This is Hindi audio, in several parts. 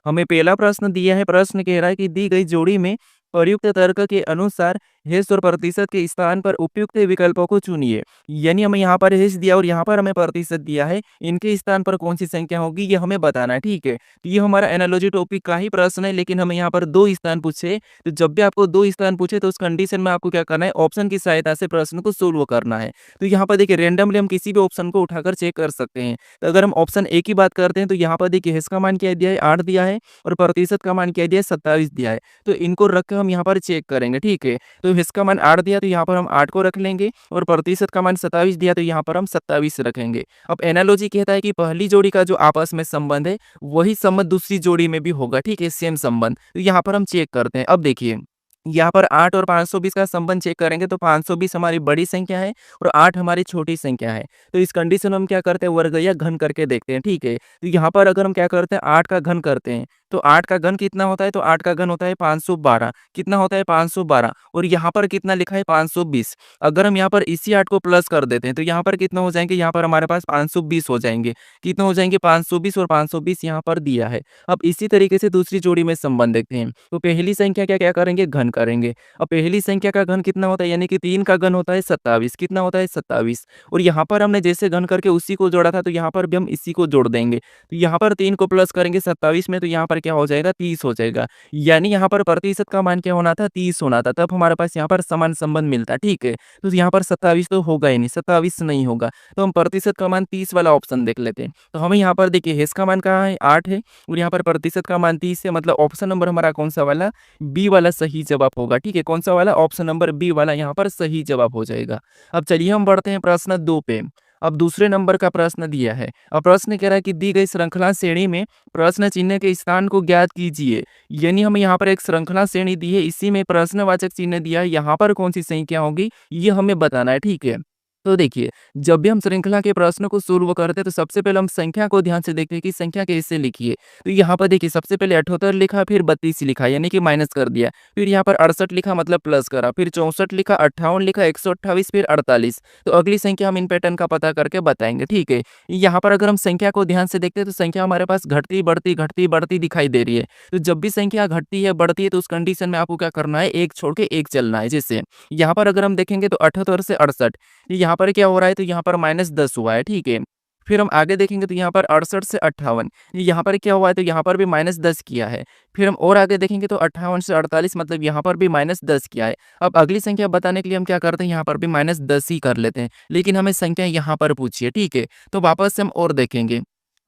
हमें पहला प्रश्न दिया है, प्रश्न कह रहा है कि दी गई जोड़ी में प्रयुक्त तर्क के अनुसार हेस और प्रतिशत के स्थान पर उपयुक्त विकल्पों को चुनिए। यानी हमें यहाँ पर हेस दिया और यहाँ पर हमें प्रतिशत दिया है, इनके स्थान पर कौन सी संख्या होगी ये हमें बताना है, ठीक है। तो ये हमारा एनालॉजी टॉपिक का ही प्रश्न है, लेकिन हमें यहाँ पर 2 स्थान पूछे। तो जब भी आपको 2 स्थान पूछे तो उस कंडीशन में आपको क्या करना है, ऑप्शन की सहायता से प्रश्न को सोल्व करना है। तो यहाँ पर देखिए रैंडमली हम किसी भी ऑप्शन को उठाकर चेक कर सकते हैं। तो अगर हम ऑप्शन ए की बात करते हैं तो यहाँ पर देखिए हेस का मान क्या दिया है, 8 दिया है, और प्रतिशत का मान क्या दिया है, 27 दिया है। तो इनको रख के हम यहाँ पर चेक करेंगे, ठीक है। तो इसका मान 8 दिया तो यहाँ पर हम 8 को रख लेंगे, और प्रतिशत का मान 27 दिया तो यहाँ पर हम 27 रखेंगे। अब एनालॉजी कहता है कि पहली जोड़ी का जो आपस में संबंध है वही संबंध दूसरी जोड़ी में भी होगा, ठीक है, सेम संबंध। तो यहाँ पर हम चेक करते हैं। अब देखिए यहाँ पर 8 और 520 का संबंध चेक करेंगे तो 520 हमारी बड़ी संख्या है और 8 हमारी छोटी संख्या है। तो इस कंडीशन में हम क्या करते हैं, वर्ग या घन करके देखते हैं, ठीक है। तो यहाँ पर अगर हम क्या करते हैं, 8 का घन करते हैं तो 8 का घन कितना होता है, तो 8 का घन होता है 512। कितना होता है, 512, और यहाँ पर कितना लिखा है, 520। अगर हम यहाँ पर इसी 8 को प्लस कर देते हैं तो यहाँ पर कितना हो जाएंगे, यहाँ पर हमारे पास 520 हो जाएंगे। कितना हो जाएंगे, 520, और 520 यहाँ पर दिया है। अब इसी तरीके से दूसरी जोड़ी में संबंध देखते हैं। तो पहली संख्या क्या क्या करेंगे, घन करेंगे। अब पहली संख्या का घन कितना होता है, यानी कि 3 का घन होता है 27। कितना होता है, 27, और यहाँ पर हमने जैसे घन करके उसी को जोड़ा था तो यहाँ पर भी हम इसी को जोड़ देंगे। तो यहाँ पर 3 को प्लस करेंगे 27 में तो यहाँ पर क्या हो जाएगा, 30 हो जाएगा। यानी यहाँ पर प्रतिशत का मान क्या होना था, 30 होना था, तब हमारे पास यहाँ पर समान संबंध मिलता, ठीक है। तो यहाँ पर 27 तो होगा ही नहीं, 27 नहीं होगा, तो हम प्रतिशत का मान 30 वाला ऑप्शन देख लेते हैं। तो हमें यहाँ पर देखिए हेस का मान कहाँ है, 8 है, और यहाँ पर प्रतिशत का मान 30 है, मतलब ऑप्शन नंबर हमारा कौन सा वाला, बी वाला सही जवाब होगा, ठीक है। कौन सा वाला, ऑप्शन नंबर बी वाला यहाँ पर सही जवाब हो जाएगा। अब चलिए हम बढ़ते हैं प्रश्न 2 पे। अब दूसरे नंबर का प्रश्न दिया है। अब प्रश्न कह रहा है कि दी गई श्रृंखला श्रेणी में प्रश्न चिन्ह के स्थान को ज्ञात कीजिए। यानी हमें यहाँ पर एक श्रृंखला श्रेणी दी है, इसी में प्रश्नवाचक चिन्ह दिया है, यहाँ पर कौन सी संख्या होगी ये हमें बताना है, ठीक है। तो देखिए जब भी हम श्रृंखला के प्रश्न को सोल्व करते हैं तो सबसे पहले हम संख्या को ध्यान से देखते हैं कि संख्या कैसे लिखी है। तो यहाँ पर देखिए सबसे पहले 78 लिखा, फिर 32 लिखा यानी कि माइनस कर दिया, फिर यहाँ पर 68 लिखा मतलब प्लस करा, फिर 64 लिखा, 58 लिखा, 128, फिर 48। तो अगली संख्या हम इन पैटर्न का पता करके बताएंगे, ठीक है। यहाँ पर अगर हम संख्या को ध्यान से देखते हैं तो संख्या हमारे पास घटती बढ़ती दिखाई दे रही है। तो जब भी संख्या घटती है बढ़ती है तो उस कंडीशन में आपको क्या करना है, एक छोड़ के एक चलना है। जैसे यहाँ पर अगर हम देखेंगे तो 78 से 68, यहाँ पर क्या हो रहा है, तो यहाँ पर -10 हुआ है, ठीक है। फिर हम आगे देखेंगे तो यहाँ पर 68 से 58, यहाँ पर क्या हुआ है, तो यहाँ पर भी -10 किया है। फिर हम और आगे देखेंगे तो 58 से 48, मतलब यहाँ पर भी -10 किया है। अब अगली संख्या बताने के लिए हम क्या करते हैं, यहाँ पर भी -10 ही कर लेते हैं, लेकिन हमें संख्या यहाँ पर पूछिए, ठीक है। तो वापस से हम और देखेंगे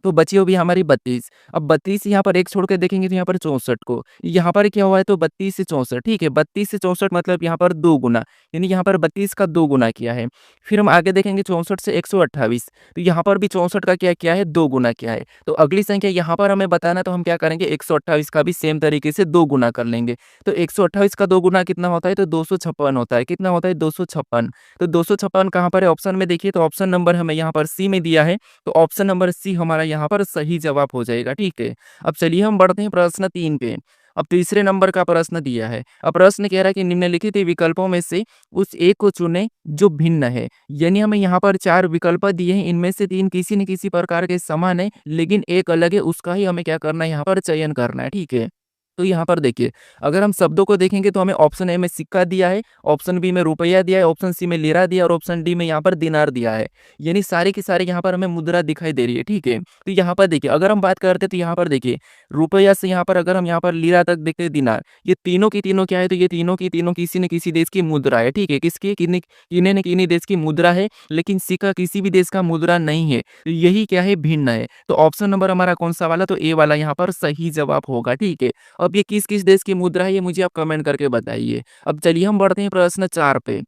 तो बची हुई हमारी 32। अब 32 यहाँ पर एक छोड़ के देखेंगे तो यहाँ पर 64 को, यहाँ पर क्या हुआ है, तो 32 से 64, ठीक है। 32 से 64 मतलब यहाँ पर 2 गुना, यानी यहाँ पर 32 का 2 गुना किया है। फिर हम आगे देखेंगे 64 से 128, तो यहाँ पर भी 64 का क्या किया है, 2 गुना किया है। तो अगली संख्या यहाँ पर हमें बताना, तो हम क्या करेंगे, 128 का भी सेम तरीके से 2 गुना कर लेंगे। तो 128 का 2 गुना कितना होता है, तो 256 होता है। कितना होता है, 256। तो 256 कहाँ पर है, ऑप्शन में देखिए, तो ऑप्शन नंबर हमें यहाँ पर सी में दिया है, तो ऑप्शन नंबर सी हमारा यहाँ पर सही जवाब हो जाएगा, ठीक है। अब चलिए हम बढ़ते हैं प्रश्न 3 पे। अब तीसरे नंबर का प्रश्न दिया है। अब प्रश्न कह रहा है कि निम्नलिखित विकल्पों में से उस एक को चुनें जो भिन्न है। यानी हमें यहाँ पर 4 विकल्प दिए हैं, इनमें से 3 किसी न किसी प्रकार के समान है, लेकिन एक अलग है, उसका ही हमें क्या करना है, यहाँ पर चयन करना है, ठीक है। तो यहाँ पर देखिए अगर हम शब्दों को देखेंगे तो हमें ऑप्शन ए में सिक्का दिया है, ऑप्शन बी में रुपया दिया है, ऑप्शन सी में लिरा दिया है, और ऑप्शन डी में यहाँ पर दिनार दिया है। यानी सारे के सारे यहाँ पर हमें मुद्रा दिखाई दे रही है, ठीक है। तो यहाँ पर देखिए अगर हम बात करते हैं तो यहाँ पर देखिए रुपया से यहाँ पर अगर हम यहाँ पर लिरा तक देखते हैं दिनार, ये तीनों की तीनों क्या है, तो ये तीनों की तीनों किसी न किसी देश की मुद्रा है, ठीक है। किसकी, किन्हीं न किन्हीं देश की मुद्रा है, लेकिन सिक्का किसी भी देश का मुद्रा नहीं है। तो यही क्या है, भिन्न है। तो ऑप्शन नंबर हमारा कौन सा वाला, तो ए वाला यहाँ पर सही जवाब होगा, ठीक है। अब ये किस-किस देश की मुद्रा है ये मुझे आप कमेंट करके बताइए। अब चलिए हम बढ़ते हैं प्रश्न 4 पे।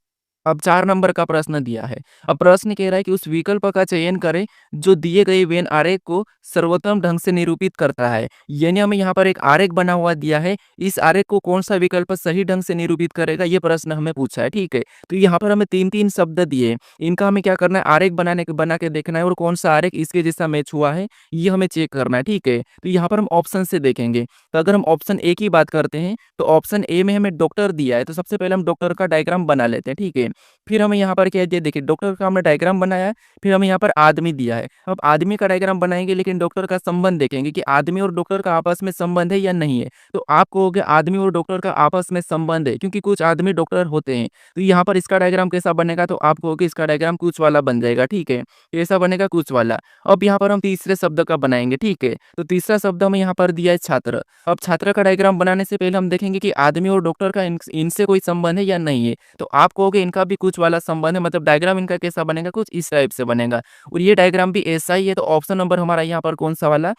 अब 4 नंबर का प्रश्न दिया है। अब प्रश्न कह रहा है कि उस विकल्प का चयन करें जो दिए गए वेन आरेख को सर्वोत्तम ढंग से निरूपित करता है। यानी हमें यहाँ पर एक आरेख बना हुआ दिया है, इस आरेख को कौन सा विकल्प सही ढंग से निरूपित करेगा ये प्रश्न हमें पूछा है, ठीक है। तो यहाँ पर हमें 3-3 शब्द दिए हैं, इनका हमें क्या करना है, आरेख बना के देखना है, और कौन सा आरेख इसके जैसा मैच हुआ है ये हमें चेक करना है, ठीक है। तो यहाँ पर हम ऑप्शन से देखेंगे। तो अगर हम ऑप्शन ए की बात करते हैं तो ऑप्शन ए में हमें डॉक्टर दिया है, तो सबसे पहले हम डॉक्टर का डायग्राम बना लेते हैं, ठीक है। फिर हमें यहाँ पर क्या दिया, देखिए डॉक्टर का हमने डायग्राम बनाया है, फिर हमें यहाँ पर आदमी दिया है। अब आदमी का डायग्राम बनाएँगे लेकिन डॉक्टर का संबंध देखेंगे कि आदमी और डॉक्टर का आपस में संबंध है या नहीं है। तो आप कहोगे आदमी और डॉक्टर का आपस में संबंध है, क्योंकि कुछ आदमी डॉक्टर होते हैं। तो यहाँ पर इसका डायग्राम कैसा बनेगा, तो आप कहोगे इसका डायग्राम कुछ वाला बन जाएगा, ठीक है। कैसा बनेगा, कुछ वाला। अब यहाँ पर हम तीसरे शब्द का बनाएँगे, ठीक है। तो तीसरा शब्द हमें यहाँ पर दिया है छात्र। अब छात्र का डायग्राम बनाने से पहले हम देखेंगे कि आदमी और डॉक्टर का इनसे कोई संबंध है या नहीं है। तो आप कहोगे इनका भी कुछ वाला संबंध है, मतलब डायग्राम इनका कैसा बनेगा, कुछ इस टाइप से बनेगा। और ये डायग्राम भी ऐसा ही है, तो ऑप्शन नंबर हमारा यहाँ पर कौन-सा वाला,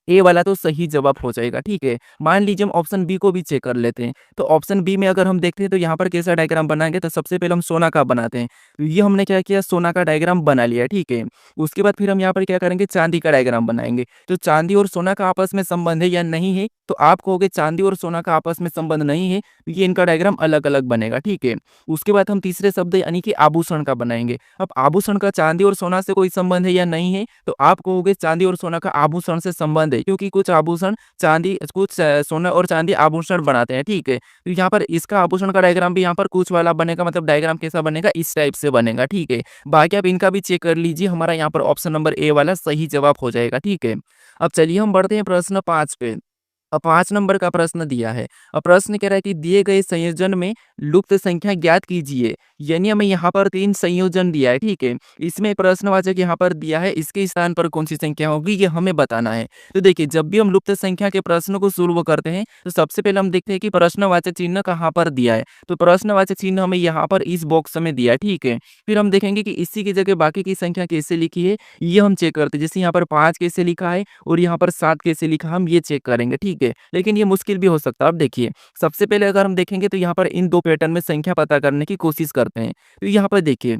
ए वाला तो सही जवाब हो जाएगा, ठीक है। मान लीजिए हम ऑप्शन बी को भी चेक कर लेते हैं। तो ऑप्शन बी में अगर हम देखते हैं तो यहाँ पर कैसा डायग्राम बनाएँगे, तो सबसे पहले हम सोना का बनाते हैं। तो ये हमने क्या किया, सोना का डायग्राम बना लिया, ठीक है। उसके बाद फिर हम यहाँ पर क्या करेंगे, चाँदी का डायग्राम बनाएँगे। तो चाँदी और सोना का आपस में संबंध है या नहीं है, तो आप कहोगे चाँदी और सोना का आपस में संबंध नहीं है, तो ये इनका डायग्राम अलग-अलग बनेगा, ठीक है। उसके बाद हम तीसरे शब्द यानी कि आभूषण का बनाएँगे। अब आभूषण का चाँदी और सोना से कोई संबंध है या नहीं है, तो आप कहोगे चाँदी और सोना का आभूषण से संबंध है, क्योंकि कुछ आभूषण चाँदी कुछ सोना और चाँदी आभूषण बनाते हैं, ठीक है। तो यहाँ पर इसका आभूषण का डायग्राम भी यहाँ पर कुछ वाला बनेगा, मतलब डायग्राम कैसा बनेगा, इस टाइप से बनेगा, ठीक है। बाकी आप इनका भी चेक कर लीजिए, हमारा यहाँ पर ऑप्शन नंबर ए वाला सही जवाब हो जाएगा, ठीक है। अब चलिए हम बढ़ते हैं प्रश्न 5 पे। 5 नंबर का प्रश्न दिया है। प्रश्न कह रहा है कि दिए गए संयोजन में लुप्त संख्या ज्ञात कीजिए। यानी हमें यहाँ पर 3 संयोजन दिया है, ठीक है। इसमें प्रश्नवाचक यहाँ पर दिया है, इसके स्थान पर कौन सी संख्या होगी ये हमें बताना है। तो देखिए जब भी हम लुप्त संख्या के प्रश्न को सोल्व करते हैं तो सबसे पहले हम देखते हैं कि प्रश्नवाचक चिन्ह कहाँ पर दिया है। तो प्रश्नवाचक चिन्ह हमें यहाँ पर इस बॉक्स में दिया है, ठीक है। फिर हम देखेंगे कि इसी की जगह बाकी की संख्या कैसे लिखी है, ये हम चेक करते हैं। जैसे यहाँ पर 5 कैसे लिखा है और यहाँ पर 7 कैसे लिखा है, हम ये चेक करेंगे, ठीक है। लेकिन ये मुश्किल भी हो सकता है। अब देखिए सबसे पहले अगर हम देखेंगे तो यहाँ पर इन 2 पैटर्न में संख्या पता करने की कोशिश करते हैं। तो यहाँ पर देखिए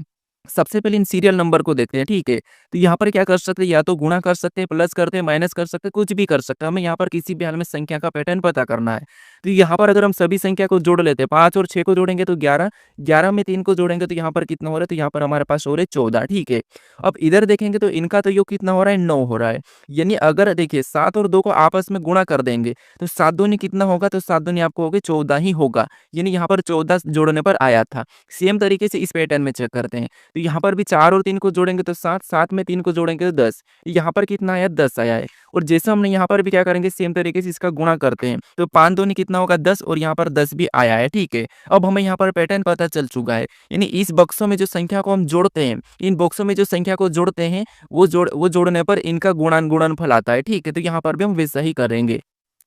सबसे पहले इन सीरियल नंबर को देखते हैं, ठीक है। तो यहाँ पर क्या कर सकते हैं, या तो गुणा कर सकते हैं, प्लस करते हैं, माइनस कर सकते हैं, कुछ भी कर सकते हैं। हमें यहाँ पर किसी भी हाल में संख्या का पैटर्न पता करना है। तो यहाँ पर अगर हम सभी संख्या को जोड़ लेते हैं, 5 और 6 को जोड़ेंगे तो 11, 11 में 3 को जोड़ेंगे तो यहाँ पर कितना हो रहा है, तो यहाँ पर हमारे पास हो रहे 14, ठीक है। अब इधर देखेंगे तो इनका तो योग कितना हो रहा है, 9 हो रहा है। यानी अगर देखिए 7 और 2 को आपस में गुणा कर देंगे तो 7 दूनी कितना होगा, तो 7 दूनी आपको होगी 14 ही होगा। यानी यहाँ पर 14 जोड़ने पर आया था। सेम तरीके से इस पैटर्न में चेक करते हैं। तो यहाँ पर भी 4 और 3 को जोड़ेंगे तो 7, 7 में 3 को जोड़ेंगे तो 10, यहाँ पर कितना आया, 10 आया है। और जैसे हमने यहाँ पर भी क्या करेंगे, सेम तरीके से इसका गुणा करते हैं तो 5 दूनी कितना होगा, 10, और यहाँ पर 10 भी आया है, ठीक है। अब हमें यहाँ पर पैटर्न पता चल चुका है। यानी इस बक्सों में जो संख्या को हम जोड़ते हैं, इन बक्सों में जो संख्या को जोड़ते हैं वो जोड़ने पर इनका गुणनफल आता है, ठीक है। तो यहाँ पर भी हम वैसा ही करेंगे।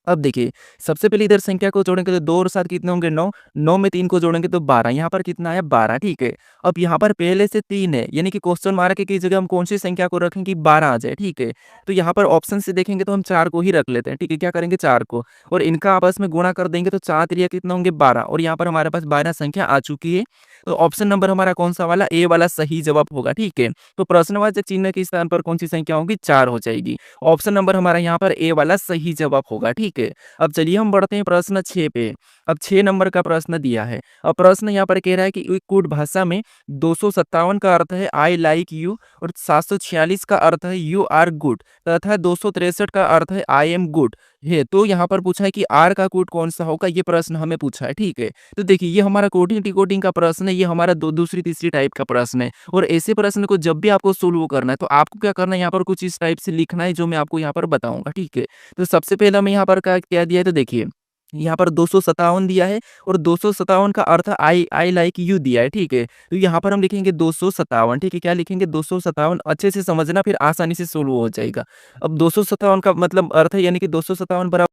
अब देखिए सबसे पहले इधर संख्या को जोड़ेंगे तो 2 और 7 कितने होंगे, 9, 9 में 3 को जोड़ेंगे तो 12, यहाँ पर कितना आया, 12, ठीक है। अब यहाँ पर पहले से 3 है, यानी कि क्वेश्चन मार्क की जगह हम कौन सी संख्या को रखें कि 12 आ जाए, ठीक है। तो यहाँ पर ऑप्शन से देखेंगे तो हम 4 को ही रख लेते हैं, ठीक है। क्या करेंगे, 4 को, और इनका आपस में गुणा कर देंगे तो 4 त्रिया कितना होंगे, 12, और यहाँ पर हमारे पास 12 संख्या आ चुकी है। तो ऑप्शन नंबर हमारा कौन सा वाला, ए वाला सही जवाब होगा, ठीक है। तो प्रश्नवाचक चिन्ह के स्थान पर कौन सी संख्या होगी, 4 हो जाएगी। ऑप्शन नंबर हमारा यहाँ पर ए वाला सही जवाब होगा, ठीक है। अब चलिए हम बढ़ते हैं प्रश्न 6 पे। अब 6 नंबर का प्रश्न दिया है। अब प्रश्न यहाँ पर कह रहा है कि कूट भाषा में 257 का अर्थ है आई लाइक यू, और 746 का अर्थ है यू आर गुड, तथा 263 का अर्थ है आई एम गुड है। तो यहाँ पर पूछा है कि आर का कूट कौन सा होगा, ये प्रश्न हमें पूछा है, ठीक है। तो देखिए ये हमारा कोडिंग डिकोडिंग का प्रश्न है, ये हमारा दूसरी तीसरी टाइप का प्रश्न है। और ऐसे प्रश्न को जब भी आपको सोल्व करना है तो आपको क्या करना है, यहाँ पर कुछ इस टाइप से लिखना है जो मैं आपको यहाँ पर बताऊंगा, ठीक है। तो सबसे पहले हमें यहाँ पर क्या दिया है, तो देखिए यहाँ पर 257 दिया है, और 257 का अर्थ आई लाइक यू दिया है, ठीक है। तो यहाँ पर हम लिखेंगे 257, ठीक है। क्या लिखेंगे, 257, अच्छे से समझना, फिर आसानी से सोल्व हो जाएगा। अब 257 का मतलब अर्थ है, यानी कि 257 बराबर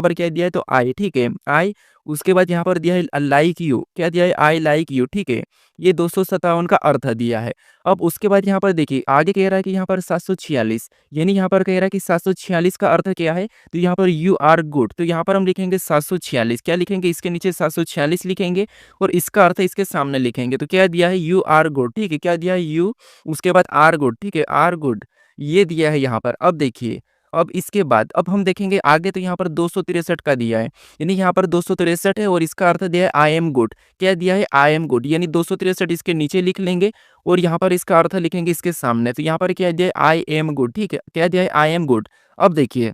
क्या दिया है, तो आई, ठीक है, आई। उसके बाद यहाँ पर दिया है लाइक यू, क्या दिया है, आई लाइक यू, ठीक है। ये 257 का अर्थ दिया है। अब उसके बाद यहाँ पर देखिए आगे कह रहा है कि यहाँ पर 746, यानी यहाँ पर कह रहा है कि 746 का अर्थ क्या है, तो यहाँ पर यू आर गुड। तो यहाँ पर हम लिखेंगे 746, क्या लिखेंगे, इसके नीचे 746 लिखेंगे, और इसका अर्थ इसके सामने लिखेंगे। तो क्या दिया है, यू आर गुड, ठीक है। क्या दिया है, यू, उसके बाद आर गुड, ठीक है, आर गुड, ये दिया है यहाँ पर। अब देखिए अब इसके बाद अब हम देखेंगे आगे, तो यहाँ पर 263 का दिया है, यानी यहाँ पर 263 है, और इसका अर्थ दिया है आई एम गुड। क्या दिया है, आई एम गुड, यानी 263 इसके नीचे लिख लेंगे, और यहाँ पर इसका अर्थ लिखेंगे इसके सामने। तो यहाँ पर क्या दिया है, आई एम गुड, ठीक है। क्या दिया है, आई एम गुड। अब देखिए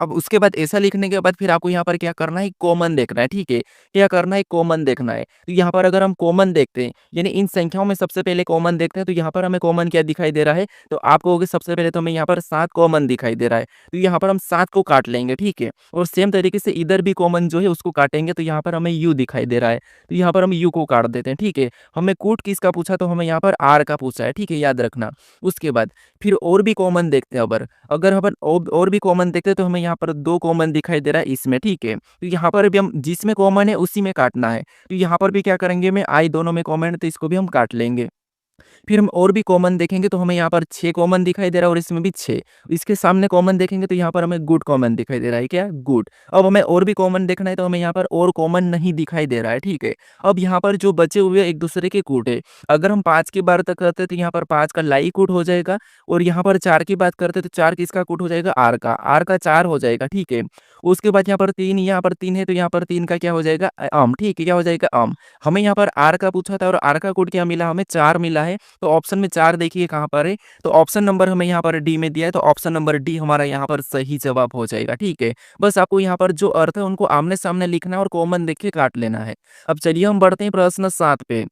अब उसके बाद ऐसा लिखने के बाद फिर आपको यहाँ पर क्या करना है, कॉमन देखना है, ठीक है? क्या करना है, कॉमन देखना है। तो यहाँ पर अगर हम कॉमन देखते हैं, यानी इन संख्याओं में सबसे पहले कॉमन देखते हैं, तो यहाँ पर हमें कॉमन क्या दिखाई दे रहा है? तो आप कहोगे सबसे पहले तो हमें यहाँ पर 7 कॉमन दिखाई दे रहा है। तो यहाँ पर हम 7 को काट लेंगे, ठीक है? और सेम तरीके से इधर भी कॉमन जो है उसको काटेंगे, तो यहाँ पर हमें u दिखाई दे रहा है। तो यहाँ पर हम u को काट देते हैं, ठीक है? हमें कूट किसका पूछा, तो हमें यहाँ पर r का पूछा है, ठीक है? याद रखना। उसके बाद फिर और भी कॉमन देखते हैं। अगर अपन और भी कॉमन देखते हैं, तो हमें यहाँ पर 2 कॉमन दिखाई दे रहा है इसमें, ठीक है? तो यहाँ पर भी हम जिसमें कॉमन है उसी में काटना है। तो यहाँ पर भी क्या करेंगे, में i दोनों में कॉमन है तो इसको भी हम काट लेंगे। फिर हम और भी कॉमन देखेंगे तो हमें यहाँ पर 6 कॉमन दिखाई दे रहा है और इसमें भी 6। इसके सामने कॉमन देखेंगे तो यहाँ पर हमें गुड कॉमन दिखाई दे रहा है, क्या? गुड। अब हमें और भी कॉमन देखना है तो हमें यहाँ पर और कॉमन नहीं दिखाई दे रहा है, ठीक है? अब यहाँ पर जो बचे हुए एक दूसरे के कूट है। अगर हम 5 की बात करते तो यहाँ पर 5 का लाई कूट हो जाएगा, और यहाँ पर 4 की बात करते तो 4 किसका कूट हो जाएगा? r का 4 हो जाएगा, ठीक है? उसके बाद यहाँ पर 3 है तो यहाँ पर 3 का क्या हो जाएगा? ठीक है, क्या हो जाएगा? हमें यहाँ पर r का पूछा था और r का कूट क्या मिला? हमें 4 मिला है। तो ऑप्शन में 4 देखिए कहाँ पर है, तो ऑप्शन नंबर हमें यहाँ पर डी में दिया है, तो ऑप्शन नंबर डी हमारा यहाँ पर सही जवाब हो जाएगा, ठीक है? बस आपको यहाँ पर जो अर्थ है उनको आमने सामने लिखना है और कॉमन देख के काट लेना है। अब चलिए हम बढ़ते हैं प्रश्न 7 पे।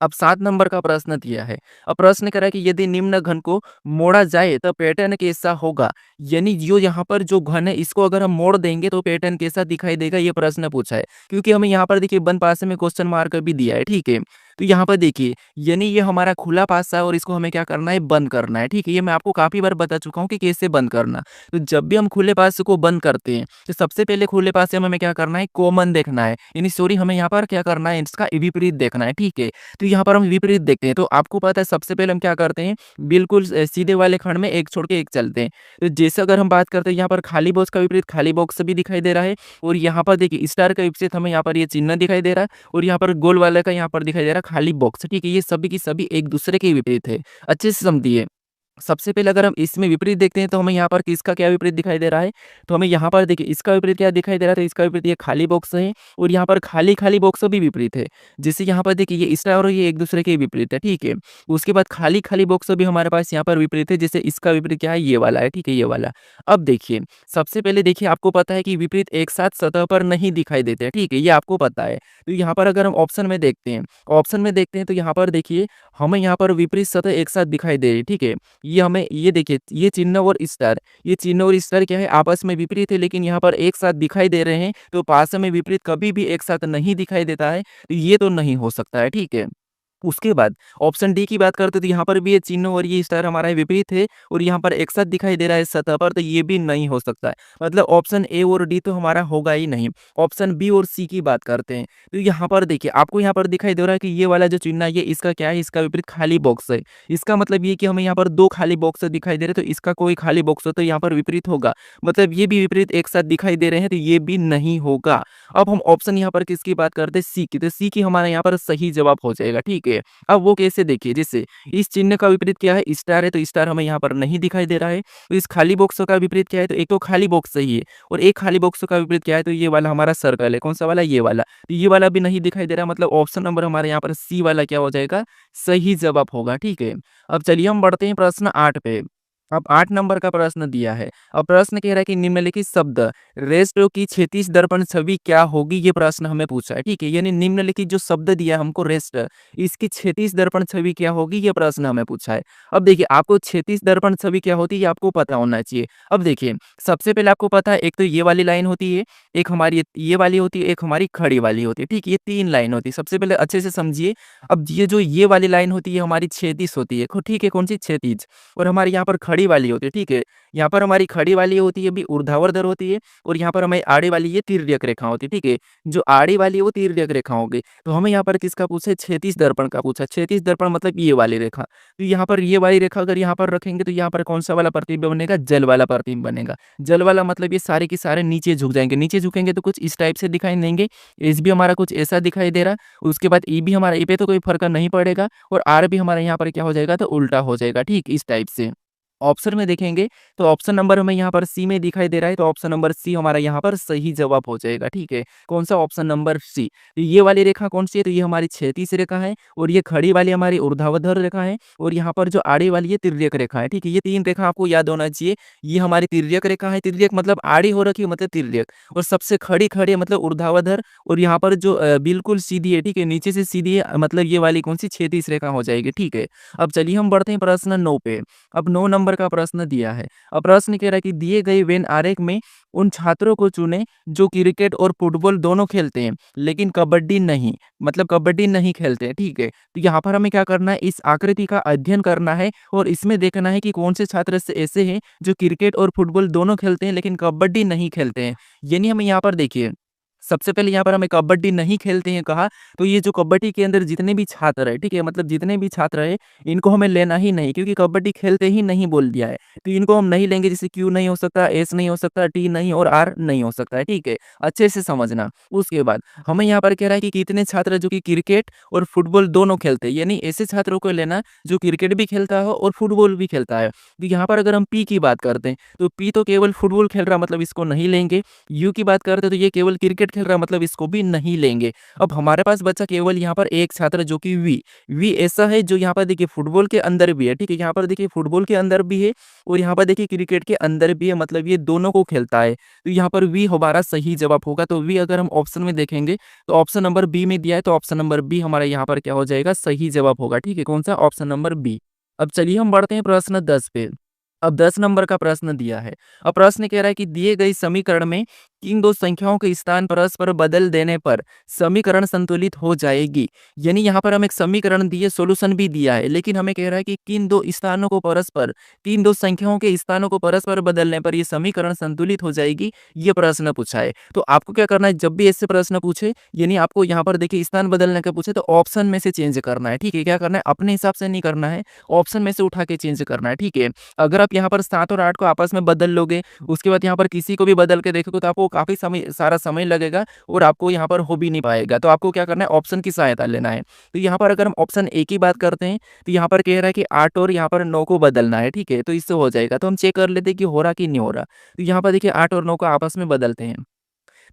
अब 7 नंबर का प्रश्न दिया है। अब प्रश्न कह रहा है कि यदि निम्न घन को मोड़ा जाए तो पैटर्न कैसा होगा? यानी जो यहाँ पर जो घन है इसको अगर हम मोड़ देंगे तो पैटर्न कैसा दिखाई देगा, ये प्रश्न पूछा है। क्योंकि हमें यहाँ पर देखिए बंद पासे में क्वेश्चन मार्क भी दिया है, ठीक है? तो यहाँ पर देखिए, यानी ये हमारा खुला पासा है और इसको हमें क्या करना है, बंद करना है, ठीक है? ये मैं आपको काफी बार बता चुका हूँ कि कैसे बंद करना। तो जब भी हम खुले पासे को बंद करते हैं तो सबसे पहले खुले पासे में हमें क्या करना है, कॉमन देखना है, यानी सॉरी हमें यहाँ पर क्या करना है, इसका विपरीत देखना है, ठीक है? तो यहाँ पर हम विपरीत देखते हैं, तो आपको पता है सबसे पहले हम क्या करते हैं, बिल्कुल सीधे वाले खंड में एक छोड़ के एक चलते हैं। तो जैसे अगर हम बात करते हैं यहाँ पर खाली बॉक्स का विपरीत खाली बॉक्स भी दिखाई दे रहा है, और यहाँ पर देखिए स्टार का विपरीत हमें यहाँ पर ये चिन्ह दिखाई दे रहा है, और यहाँ पर गोल वाले का यहाँ पर दिखाई दे रहा है खाली बॉक्स, ठीक है? ये सभी की सभी एक दूसरे के विपरीत है। अच्छे से समझिए। सबसे पहले अगर हम इसमें विपरीत देखते हैं तो हमें यहाँ पर किसका क्या विपरीत दिखाई दे रहा है, तो हमें यहाँ पर देखिए इसका विपरीत क्या दिखाई दे रहा है, तो इसका विपरीत ये खाली बॉक्स है, और यहाँ पर खाली खाली बॉक्स भी विपरीत है। जैसे यहाँ पर देखिए ये स्टार और ये एक दूसरे के विपरीत है, ठीक है? उसके बाद खाली खाली बॉक्स भी हमारे पास यहाँ पर विपरीत है, जैसे इसका विपरीत क्या है, ये वाला है, ठीक है? ये वाला। अब देखिए सबसे पहले देखिए आपको पता है कि विपरीत एक साथ सतह पर नहीं दिखाई देते हैं, ठीक है? ये आपको पता है। तो यहाँ पर अगर हम ऑप्शन में देखते हैं तो यहाँ पर देखिए हमें यहाँ पर विपरीत सतह एक साथ दिखाई दे रही है, ठीक है? ये हमें ये देखिए ये चिन्ह और स्टार, ये चिन्ह और स्टार क्या है, आपस में विपरीत है, लेकिन यहाँ पर एक साथ दिखाई दे रहे हैं। तो पास में विपरीत कभी भी एक साथ नहीं दिखाई देता है, तो ये तो नहीं हो सकता है, ठीक है? उसके बाद ऑप्शन डी की बात करते तो यहाँ पर भी ये चिन्ह और ये स्टार हमारा विपरीत है, और यहाँ पर एक साथ दिखाई दे रहा है सतह पर, तो ये भी नहीं हो सकता है। मतलब ऑप्शन ए और डी तो हमारा होगा ही नहीं। ऑप्शन बी और सी की बात करते हैं, तो यहाँ पर देखिए आपको यहाँ पर दिखाई दे रहा है कि ये वाला जो चिन्ह है ये इसका क्या है, इसका विपरीत खाली बॉक्स है। इसका मतलब ये कि हमें यहाँ पर 2 खाली बॉक्स दिखाई दे रहे हैं, तो इसका कोई खाली बॉक्स हो तो यहाँ पर विपरीत होगा। मतलब ये भी विपरीत एक साथ दिखाई दे रहे हैं, तो ये भी नहीं होगा। अब हम ऑप्शन यहाँ पर किसकी बात करते हैं, सी की, तो सी की हमारा यहाँ पर सही जवाब हो जाएगा, ठीक है? अब वो कैसे देखिए, जैसे इस चिन्ह का विपरीत क्या है, स्टार है, तो स्टार हमें यहाँ पर नहीं दिखाई दे रहा है। तो इस खाली बॉक्स का विपरीत क्या है, तो एक तो खाली बॉक्स सही है, और एक खाली बॉक्स का विपरीत क्या है, तो ये वाला हमारा सर्कल है। कौन सा वाला, ये वाला। तो ये वाला भी नहीं दिखाई दे रहा, मतलब ऑप्शन नंबर हमारे यहाँ पर सी वाला क्या हो जाएगा, सही जवाब होगा, ठीक है? अब चलिए हम बढ़ते हैं प्रश्न 8 पे। अब 8 नंबर का प्रश्न दिया है। अब प्रश्न कह रहा है कि निम्नलिखित शब्द रेस्टो की क्षैतिज दर्पण छवि क्या होगी, ये प्रश्न हमें पूछा है, ठीक है? यानी निम्नलिखित जो शब्द दिया हमको रेस्ट, इसकी क्षैतिज दर्पण छवि क्या होगी, ये प्रश्न हमें पूछा है। अब देखिए आपको क्षैतिज दर्पण छवि क्या होती है ये आपको पता होना चाहिए। अब देखिए सबसे पहले आपको पता है एक तो ये वाली लाइन होती है, एक हमारी ये वाली होती है, एक हमारी खड़ी वाली होती है, ठीक? ये 3 लाइन होती है। सबसे पहले अच्छे से समझिए। अब ये जो ये वाली लाइन होती है हमारी क्षैतिज होती है, ठीक है? कौन सी, क्षैतिज। और हमारी यहाँ पर खड़ी वाली होती है, ठीक है? यहाँ पर हमारी खड़ी वाली होती है भी ऊर्ध्वाधर होती है, और यहाँ पर हमारी आड़ी वाली ये तिर्यक रेखा होती है, ठीक है? जो आड़ी वाली है वो तिर्यक रेखा होगी। तो हमें यहाँ पर किसका पूछा है, क्षैतिज दर्पण का पूछा। क्षैतिज दर्पण मतलब ये वाली रेखा। तो यहाँ पर ये वाली रेखा अगर यहाँ पर रखेंगे तो यहाँ पर कौन सा वाला प्रतिबिंब बनेगा, जल वाला प्रतिबिंब बनेगा। जल वाला मतलब ये सारे के सारे नीचे झुक जाएंगे। नीचे झुकेंगे तो कुछ इस टाइप से दिखाई देंगे। एस भी हमारा कुछ ऐसा दिखाई दे रहा है। उसके बाद ई भी हमारा, ई पे तो कोई फर्क नहीं पड़ेगा, और आर भी हमारा यहाँ पर क्या हो जाएगा, तो उल्टा हो जाएगा, ठीक? इस टाइप से। ऑप्शन में देखेंगे तो ऑप्शन नंबर हमें यहाँ पर सी में दिखाई दे रहा है, तो ऑप्शन नंबर सी हमारा यहाँ पर सही जवाब हो जाएगा। ठीक है, कौन सा? Option number C. तो ये वाली रेखा कौन सी है? तो ये हमारी क्षैतिज रेखा है, और ये खड़ी वाली हमारी ऊर्ध्वाधर रेखा है, और यहाँ पर जो आड़ी वाली है तिर्यक रेखा है। ठीक है, ये 3 रेखा आपको याद होना चाहिए। ये हमारी तिर्यक रेखा है, तिर्यक मतलब आड़ी हो रखी है मतलब तिर्यक, और सबसे खड़ी है मतलब ऊर्ध्वाधर, और यहाँ पर जो बिल्कुल सीधी है, ठीक है, नीचे से सीधी है मतलब ये वाली कौन सी? क्षैतिज रेखा हो जाएगी। ठीक है, अब चलिए हम बढ़ते हैं प्रश्न 9 पे। अब 9 नंबर का प्रश्न दिया है। अब प्रश्न कह रहा है कि दिए गए वेन आरेख में उन छात्रों को चुनें जो क्रिकेट और फुटबॉल दोनों खेलते हैं लेकिन कबड्डी नहीं, मतलब कबड्डी नहीं खेलते हैं। ठीक है, तो यहाँ पर हमें क्या करना है? इस आकृति का अध्ययन करना है और इसमें देखना है कि कौन से छात्र से ऐसे हैं जो क्रिकेट और फुटबॉल दोनों खेलते हैं लेकिन कबड्डी नहीं खेलते हैं। यानी हमें यहाँ पर देखिए, सबसे पहले यहाँ पर हमें कबड्डी नहीं खेलते हैं कहा, तो ये जो कबड्डी के अंदर जितने भी छात्र है, ठीक है, मतलब जितने भी छात्र है इनको हमें लेना ही नहीं, क्योंकि कबड्डी खेलते ही नहीं बोल दिया है, तो इनको हम नहीं लेंगे। जैसे क्यू नहीं हो सकता, एस नहीं हो सकता, टी नहीं और आर नहीं हो सकता है। ठीक है, अच्छे से समझना। उसके बाद हमें यहाँ पर कह रहा है कि कितने छात्र जो कि क्रिकेट और फुटबॉल दोनों खेलते हैं, यानी ऐसे छात्रों को लेना जो क्रिकेट भी खेलता है और फुटबॉल भी खेलता है। तो यहाँ पर अगर हम पी की बात करते हैं तो पी तो केवल फुटबॉल खेल रहा, मतलब इसको नहीं लेंगे। यू की बात करते हैं तो ये केवल क्रिकेट खेल रहा है, मतलब इसको भी नहीं लेंगे। अब हमारे पास बचा केवल यहाँ पर एक छात्र जो कि वी। वी ऐसा है जो यहाँ पर देखिए फुटबॉल के अंदर भी है। ठीक है, यहाँ पर देखिए फुटबॉल के अंदर भी है और यहाँ पर देखिए क्रिकेट के अंदर भी है, मतलब ये दोनों को खेलता है। तो यहाँ पर वी हमारा सही जवाब होगा। तो वी अगर हम ऑप्शन में देखेंगे तो ऑप्शन नंबर बी में दिया है, तो ऑप्शन नंबर बी हमारा यहाँ पर क्या हो जाएगा? सही जवाब होगा। ठीक है, कौन सा? Option number B. अब चलिए हम बढ़ते हैं प्रश्न 10 पे। अब 10 नंबर का प्रश्न दिया है। अब प्रश्न कह रहा है कि दिए गए समीकरण में किन दो संख्याओं के स्थान परस्पर बदल देने पर समीकरण संतुलित हो जाएगी। यानी यहाँ पर हमें एक समीकरण दिए, सॉल्यूशन भी दिया है, लेकिन हमें कह रहा है कि किन दो स्थानों को परस्पर, तीन दो संख्याओं के स्थानों को परस्पर बदलने पर यह समीकरण संतुलित हो जाएगी। ये प्रश्न पूछा है। तो आपको क्या करना है? जब भी ऐसे प्रश्न पूछे, यानी आपको यहाँ पर देखिए स्थान बदलने का पूछे, तो ऑप्शन में से चेंज करना है। ठीक है, क्या करना है? अपने हिसाब से नहीं करना है, ऑप्शन में से उठा के चेंज करना है। ठीक है, अगर आप यहाँ पर 7 और 8 को आपस में बदल लोगे, उसके बाद यहाँ पर किसी को भी बदल के देखोगे, तो आपको काफ़ी सारा समय लगेगा और आपको यहाँ पर हो भी नहीं पाएगा। तो आपको क्या करना है? ऑप्शन की सहायता लेना है। तो यहाँ पर अगर हम ऑप्शन ए की बात करते हैं तो यहाँ पर कह रहा है कि 8 और यहाँ पर 9 को बदलना है। ठीक है, तो इससे हो जाएगा। तो हम चेक कर लेते हैं कि हो रहा कि नहीं हो रहा। तो यहाँ पर देखिए 8 और 9 को आपस में बदलते हैं,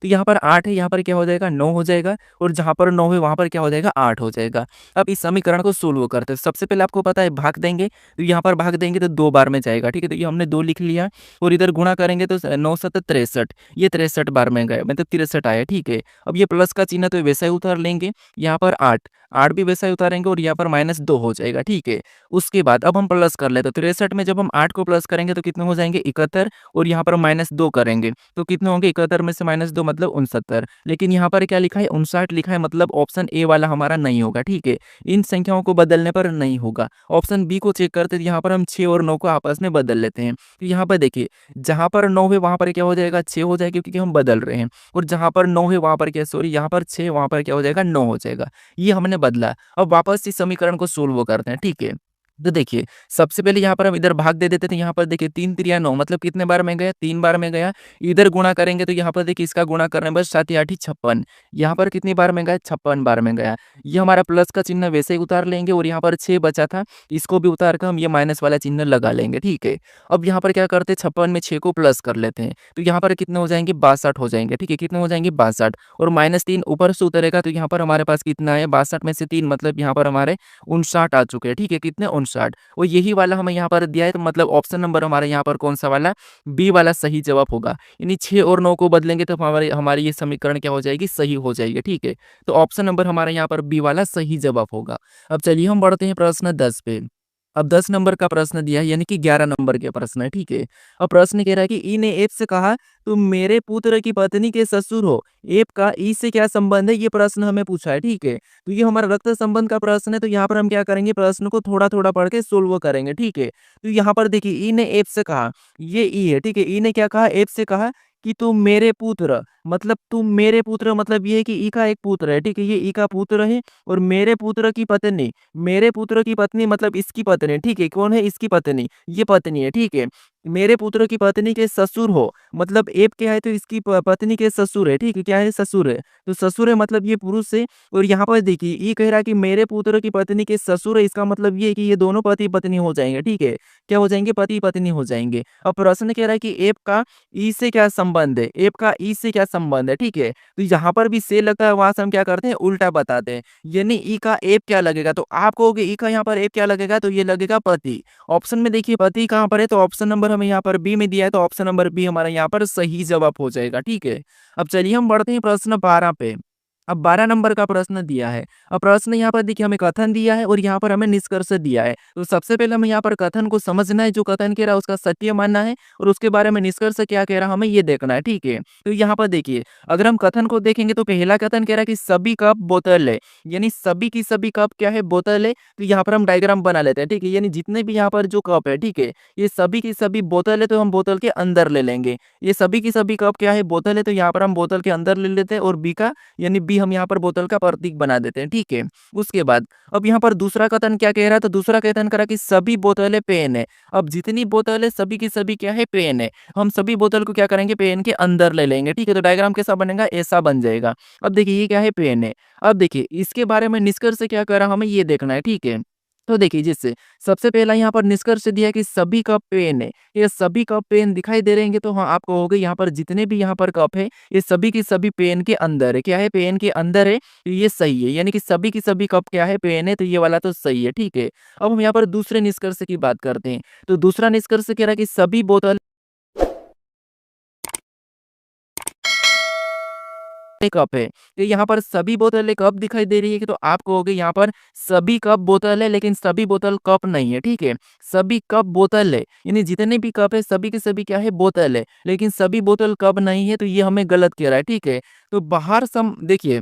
तो यहाँ पर 8 है, यहाँ पर क्या हो जाएगा? 9 हो जाएगा, और जहाँ पर 9 है वहाँ पर क्या हो जाएगा? 8 हो जाएगा। अब इस समीकरण को सोल्व करते हैं। सबसे पहले आपको पता है भाग देंगे, तो यहाँ पर भाग देंगे तो 2 बार में जाएगा। ठीक है, तो ये हमने 2 लिख लिया, और इधर गुणा करेंगे तो 9 7 63, ये 63 बार में गए, मतलब 63 आया। ठीक है, अब ये प्लस का चिन्ह तो वैसा ही उतार लेंगे, यहाँ पर 8 भी वैसा ही उतारेंगे, और यहाँ पर -2 हो जाएगा। ठीक है, उसके बाद अब हम प्लस कर लेते, तो 63 में जब हम 8 को प्लस करेंगे तो कितने हो जाएंगे? 71, और यहाँ पर -2 करेंगे तो कितने होंगे? 71 में से -2 मतलब 69। लेकिन यहाँ पर क्या लिखा है? 59 लिखा है, मतलब ऑप्शन ए वाला हमारा नहीं होगा। ठीक है, इन संख्याओं को बदलने पर नहीं होगा। ऑप्शन बी को चेक करते, यहाँ पर हम 6 और 9 को आपस में बदल लेते हैं। तो यहाँ पर देखिए, जहाँ पर 9 है वहाँ पर क्या हो जाएगा? 6 हो जाएगा, क्योंकि हम बदल रहे हैं, और जहाँ पर 9 है वहाँ पर क्या, सॉरी, यहाँ पर 6 वहाँ पर क्या हो जाएगा? 9 हो जाएगा। ये हमने बदला। अब वापस इस समीकरण को सोल्व करते हैं। ठीक है, तो देखिए सबसे पहले यहाँ पर हम इधर भाग दे देते थे, यहाँ पर देखिए 3 3 9, मतलब कितने बार में गया? 3 बार में गया। इधर गुणा करेंगे तो यहाँ पर देखिए इसका गुणा करने बस 7 8 56, यहाँ पर कितनी बार में गया? 56 बार में गया। ये हमारा प्लस का चिन्ह वैसे ही उतार लेंगे, और यहाँ पर 6 बचा था, इसको भी उतार कर हम ये माइनस वाला चिन्ह लगा लेंगे। ठीक है, अब यहाँ पर क्या करते हैं? 56 में 6 को प्लस कर लेते हैं, तो यहाँ पर कितने हो जाएंगे? 62 हो जाएंगे। ठीक है, कितने हो जाएंगे? 62, और -3 ऊपर से उतरेगा, तो यहाँ पर हमारे पास कितना है? 62 में से 3, मतलब यहाँ पर हमारे 59 आ चुके हैं। ठीक है, कितने? 59, और यही वाला हमें यहाँ पर दिया है, तो मतलब ऑप्शन नंबर हमारे यहाँ पर कौन सा वाला? बी वाला सही जवाब होगा। यानी 6 और 9 को बदलेंगे तो हमारी हमारी ये समीकरण क्या हो जाएगी? सही हो जाएगी। ठीक है, तो ऑप्शन नंबर हमारे यहाँ पर बी वाला सही जवाब होगा। अब चलिए हम बढ़ते हैं प्रश्न 10 पे। अब 10 नंबर का प्रश्न दिया है, यानी कि 11 नंबर के प्रश्न है। ठीक है, अब प्रश्न कह रहा है कि ई ने एफ से कहा तुम मेरे पुत्र की पत्नी के ससुर हो, एफ का ई से क्या संबंध है? ये प्रश्न हमें पूछा है। ठीक है, तो ये हमारा रक्त संबंध का प्रश्न है, तो यहाँ पर हम क्या करेंगे? प्रश्न को थोड़ा थोड़ा पढ़ के सोल्व करेंगे। ठीक है, तो यहाँ पर देखिए ई ने एफ से कहा, ये ई है। ठीक है, ई ने क्या कहा? एफ से कहा कि तुम मेरे पुत्र, मतलब तुम मेरे पुत्र, मतलब ये है कि ई का एक पुत्र है। ठीक है, ये ई का पुत्र है, और मेरे पुत्र की पत्नी, मेरे पुत्र की पत्नी मतलब इसकी पत्नी। ठीक है, कौन है? इसकी पत्नी, ये पत्नी है। ठीक है, मेरे पुत्र की पत्नी के ससुर हो, मतलब एब क्या है तो इसकी पत्नी के ससुर है, ठीक है? क्या है? ससुर है। तो ससुर है मतलब ये पुरुष है और यहाँ पर देखिए ये कह रहा है कि मेरे पुत्र की पत्नी के ससुर है, इसका मतलब ये है कि ये दोनों पति-पत्नी हो जाएँगे, ठीक है? क्या हो जाएँगे? पति-पत्नी हो जाएँगे। अब प्रश्न कह रहा है कि एब का ई से क्या संबंध है? एब का ई से क्या संबंध है, ठीक है? तो जहाँ पर भी से लगता है वहाँ से हम क्या करते हैं? उल्टा बताते हैं। यानी ई का एब क्या लगेगा? तो आप कहोगे ई का यहाँ पर एब क्या लगेगा? तो ये लगेगा पति। ऑप्शन में देखिए पति कहाँ पर है तो ऑप्शन नंबर हमें यहाँ पर बी में दिया है तो ऑप्शन नंबर बी हमारा यहाँ पर सही जवाब हो जाएगा, ठीक है। अब चलिए हम बढ़ते हैं प्रश्न 12 पे। अब 12 नंबर का प्रश्न दिया है। अब प्रश्न यहाँ पर देखिए हमें कथन दिया है और यहाँ पर हमें निष्कर्ष दिया है। तो सबसे पहले हमें यहाँ पर कथन को समझना है, जो कथन कह रहा है उसका सत्य मानना है और उसके बारे में निष्कर्ष क्या कह रहा है हमें ये देखना है, ठीक है। तो यहाँ पर देखिए अगर हम कथन को देखेंगे तो पहला कथन कह रहा है कि सभी कप बोतल है, यानी सभी की सभी कप क्या है? बोतल है। तो यहाँ पर हम डायग्राम बना लेते हैं, ठीक है। यानी जितने भी यहाँ पर जो कप है, ठीक है, ये सभी की सभी बोतल है तो हम बोतल के अंदर ले लेंगे। ये सभी की सभी कप क्या है? बोतल है तो यहाँ पर हम बोतल के अंदर ले लेते हैं और बी का यानी बी हम यहाँ पर बोतल का प्रतीक बना देते हैं, ठीक है। उसके बाद अब यहाँ पर दूसरा कथन क्या कह रहा है? तो दूसरा कथन कह रहा है कि सभी बोतलें पेन है। अब जितनी बोतल है सभी की सभी क्या है? पेन है। हम सभी बोतल को क्या करेंगे? पेन के अंदर ले लेंगे, ठीक है। तो डायग्राम कैसा बनेगा? ऐसा बन जाएगा। अब देखिए ये क्या है? पेन है। अब देखिए इसके बारे में निष्कर्ष क्या कर रहा है हमें ये देखना है, ठीक है। तो देखिए जिससे सबसे पहला यहाँ पर निष्कर्ष दिया है कि सभी कप पेन है। ये सभी कप पेन दिखाई दे रहे हैं तो हाँ आप कहोगे यहाँ पर जितने भी यहाँ पर कप है ये सभी की सभी पेन के अंदर है। क्या है? पेन के अंदर है, तो ये सही है। यानी कि सभी की सभी कप क्या है? पेन है, तो ये वाला तो सही है, ठीक है। अब हम यहाँ पर दूसरे निष्कर्ष की बात करते हैं। तो दूसरा निष्कर्ष कह रहा है कि सभी बोतल कप है। तो यहाँ पर सभी बोतलें कप दिखाई दे रही है कि तो आप कहोगे यहाँ पर सभी कप बोतल है लेकिन सभी बोतल कप नहीं है, ठीक है। सभी कप बोतल है, यानी जितने भी कप है सभी के सभी क्या है? बोतल है, लेकिन सभी बोतल कप नहीं है, तो ये हमें गलत कह रहा है, ठीक है। तो बाहर से हम देखिए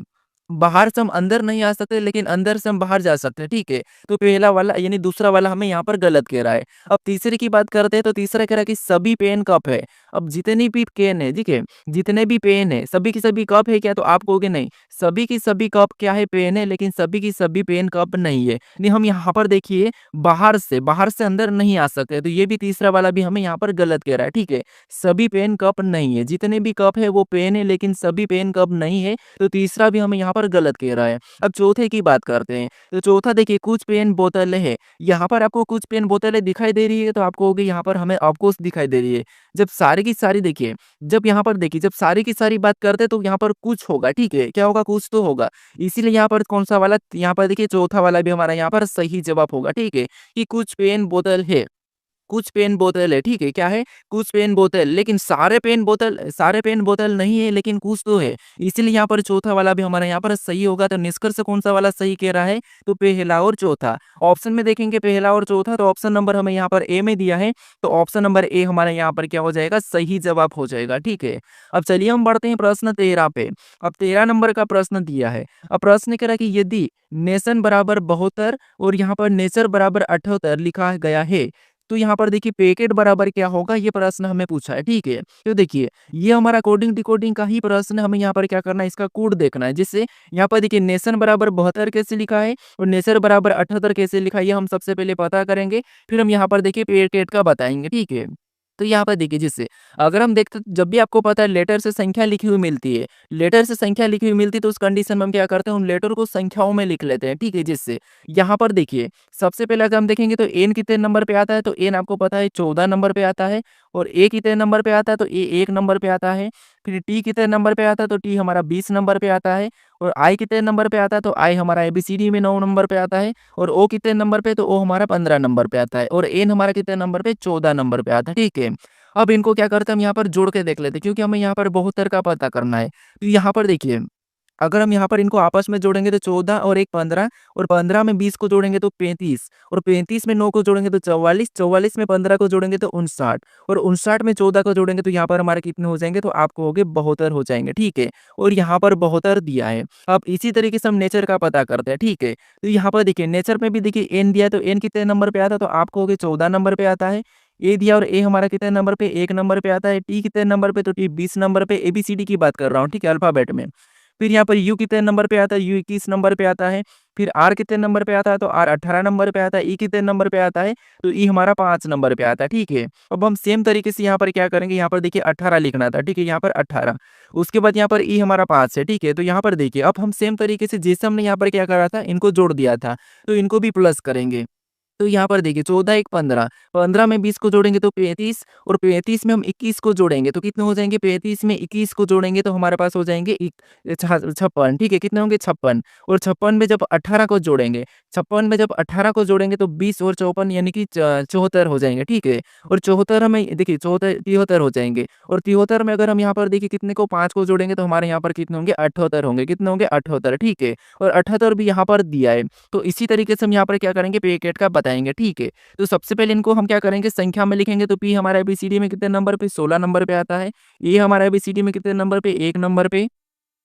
बाहर से हम अंदर नहीं आ सकते लेकिन अंदर से हम बाहर जा सकते हैं, ठीक है। तो पहला वाला यानी दूसरा वाला हमें यहाँ पर गलत कह रहा है। अब तीसरे की बात करते हैं तो तीसरा कह रहा है कि सभी पेन कप है। अब जितनी भी पेन है, ठीक है, जितने भी पेन है सभी की सभी कप है क्या? तो आप कहोगे नहीं, सभी की सभी कप क्या है? पेन है, लेकिन सभी की सभी पेन कप नहीं है। नहीं हम यहाँ पर देखिए बाहर से अंदर नहीं आ सकते, तो ये भी तीसरा वाला भी हमें यहाँ पर गलत कह रहा है, ठीक है। सभी पेन कप नहीं है, जितने भी कप है वो पेन है लेकिन सभी पेन कप नहीं है, तो तीसरा भी हमें यहाँ पर गलत कह रहा है। अब चौथे की बात करते हैं। तो चौथा देखिए कुछ पेन बोतलें है। यहाँ पर आपको कुछ पेन बोतलें दिखाई दे रही है तो आप कहोगे यहाँ पर हमें ऑफकोर्स दिखाई दे रही है। जब सारी की सारी देखिए जब यहाँ पर देखिए जब सारी की सारी बात करते हैं तो यहाँ पर कुछ होगा, ठीक है। क्या होगा? कुछ तो होगा। इसीलिए यहाँ पर कौन सा वाला यहाँ पर देखिए चौथा वाला भी हमारा यहाँ पर सही जवाब होगा, ठीक है, कि कुछ पेन बोतल है। कुछ पेन बोतल है, ठीक है। क्या है? कुछ पेन बोतल, लेकिन सारे पेन बोतल नहीं है लेकिन कुछ तो है। इसीलिए यहाँ पर चौथा वाला भी हमारा यहाँ पर सही होगा। तो निष्कर्ष कौन-सा वाला सही कह रहा है? तो पहला और चौथा। ऑप्शन में देखेंगे पहला और चौथा तो ऑप्शन नंबर हमें यहाँ पर ए में दिया है। तो ऑप्शन नंबर ए हमारा यहाँ पर क्या हो जाएगा? सही जवाब हो जाएगा, ठीक है। अब चलिए हम बढ़ते हैं प्रश्न 13 पे। अब 13 नंबर का प्रश्न दिया है। अब प्रश्न कह रहा है कि यदि नेशन बराबर 72 और यहाँ पर नेचर बराबर 78 लिखा गया है, तो यहाँ पर देखिए पैकेट बराबर क्या होगा? ये प्रश्न हमें पूछा है, ठीक है। तो देखिए ये हमारा कोडिंग डिकोडिंग का ही प्रश्न है, हमें यहाँ पर क्या करना है? इसका कोड देखना है। जिससे यहाँ पर देखिए नेशन बराबर 72 कैसे लिखा है और नेचर बराबर 78 कैसे लिखा है, ये हम सबसे पहले पता करेंगे। फिर हम यहाँ पर देखिए पैकेट का बताएंगे, ठीक है। तो यहाँ पर देखिए जिससे अगर हम देखते जब भी आपको पता है लेटर से संख्या लिखी हुई मिलती है, लेटर से संख्या लिखी हुई मिलती है तो उस कंडीशन में हम क्या करते हैं? उन लेटर को संख्याओं में लिख लेते हैं, ठीक है। जिससे यहाँ पर देखिए सबसे पहले अगर हम देखेंगे तो एन कितने नंबर पे आता है? तो एन आपको पता है 14 नंबर पे आता है। और ए कितने नंबर पे आता है? तो ए 1 नंबर पे आता है। फिर टी कितने नंबर पे आता है? तो टी हमारा 20 नंबर पे आता है। और आई कितने नंबर पे आता है? तो आई हमारा एबीसीडी में 9 नंबर पे आता है। और ओ कितने नंबर पे? तो ओ हमारा 15 नंबर पे आता है। और एन हमारा कितने नंबर पे? 14 नंबर पे आता है, ठीक है। अब इनको क्या करते हैं हम यहाँ पर जोड़ के देख लेते हैं क्योंकि हमें यहाँ पर 72 का पता करना है। तो यहाँ पर देखिए अगर हम यहाँ पर इनको आपस में जोड़ेंगे तो 14 और 1 15 और 15 में 20 को जोड़ेंगे तो 35 और 35 में 9 को जोड़ेंगे तो 44, 44 में 15 को जोड़ेंगे तो 59 और 59 में 14 को जोड़ेंगे तो यहाँ पर हमारे कितने हो जाएंगे? तो आपको हो गए 72 हो जाएंगे, ठीक है। और यहाँ पर 72 दिया है। अब इसी तरीके से हम नेचर का पता करते हैं, ठीक है। तो यहाँ पर देखिए नेचर में भी देखिए एन दिया है तो एन कितने नंबर पे आता है? तो आपको हो गए 14 नंबर पे आता है। ए दिया और ए हमारा कितने नंबर पे? 1 नंबर पे आता है। टी कितने नंबर पे? तो टी 20 नंबर पे। एबीसीडी की बात कर रहा हूँ, ठीक है, अल्फाबेट में। फिर यहाँ पर यू कितने नंबर पे आता है, यू 21 नंबर पे आता है। फिर आर कितने नंबर पे आता है, तो आर 18 नंबर पे आता है। ई कितने नंबर पे आता है, तो ई हमारा 5 नंबर पे आता है, ठीक है। अब हम सेम तरीके से यहाँ पर क्या करेंगे, यहाँ पर देखिए 18 लिखना था, ठीक है, यहाँ पर 18। उसके बाद यहाँ पर ई हमारा 5 है, ठीक है। तो यहाँ पर देखिए अब हम सेम तरीके से जैसे हमने यहाँ पर क्या करा था, इनको जोड़ दिया था, तो इनको भी प्लस करेंगे। तो यहाँ पर देखिए 14 एक 15, 15 में 20 को जोड़ेंगे तो 35, और 35 में हम 21 को जोड़ेंगे तो कितने हो जाएँगे, 35 में 21 को जोड़ेंगे तो हमारे पास हो जाएँगे 56, ठीक है, कितने होंगे 56, और 56 में जब 18 को जोड़ेंगे, 56 में जब 18 को जोड़ेंगे तो 20 और 54 यानी कि 74 हो जाएँगे, ठीक है। और 74 में देखिए 74 73 हो जाएँगे, और 73 में अगर हम यहाँ पर देखिए कितने को 5 को जोड़ेंगे तो हमारे यहाँ पर कितने होंगे 78 होंगे, कितने होंगे 78, ठीक है। और 78 भी यहाँ पर दिया है। तो इसी तरीके से हम यहाँ पर क्या करेंगे, ब्रैकेट का बताएँगे, ठीक है। तो सबसे पहले इनको हम क्या करेंगे, संख्या में लिखेंगे तो पी हमारा एबीसीडी में कितने नंबर पे 16 नंबर पे आता है। ए हमारा एबीसीडी में कितने नंबर पे 1 नंबर पे।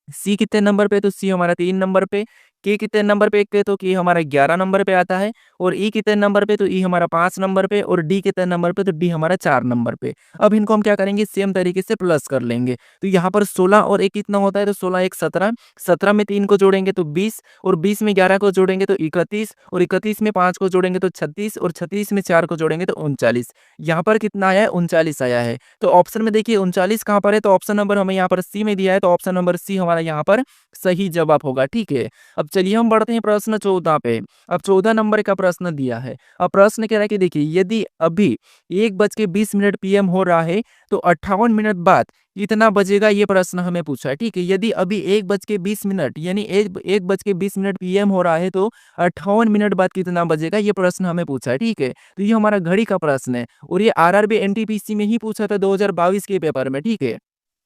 सी कितने नंबर पे, तो सी हमारा 3 नंबर पे। के कितने नंबर पे, के तो के हमारा 11 नंबर पे आता है। और ई कितने नंबर पे, तो ई हमारा 5 नंबर पे। और डी कितने नंबर पे, तो डी हमारा 4 नंबर पे। अब इनको हम क्या करेंगे, सेम तरीके से प्लस कर लेंगे। तो यहाँ पर 16 और 1 कितना होता है, तो 16 1 17, 17 में 3 को जोड़ेंगे तो 20, और 20 में 11 को जोड़ेंगे तो 31, और 31 में 5 को जोड़ेंगे तो 36, और 36 में 4 को जोड़ेंगे तो 39। यहाँ पर कितना आया है, 39 आया है। तो ऑप्शन में देखिए 39 कहाँ पर है, तो ऑप्शन नंबर हमें यहाँ पर सी में दिया है, तो ऑप्शन नंबर सी हमारा यहाँ पर सही जवाब होगा, ठीक है। अब चलिए हम बढ़ते हैं प्रश्न 14 पे। अब 14 नंबर का प्रश्न दिया है। अब प्रश्न कह रहा है कि देखिए यदि अभी 1:20 पीएम हो रहा है तो 58 मिनट बाद कितना बजेगा, ये प्रश्न हमें पूछा है, ठीक है। यदि अभी 1:20 यानी 1:20 पीएम हो रहा है तो 58 मिनट बाद कितना बजेगा, ये प्रश्न हमें पूछा है, ठीक है। तो ये हमारा घड़ी का प्रश्न है, और ये आरआरबी एनटीपीसी में ही पूछा था 2022 के पेपर में, ठीक है।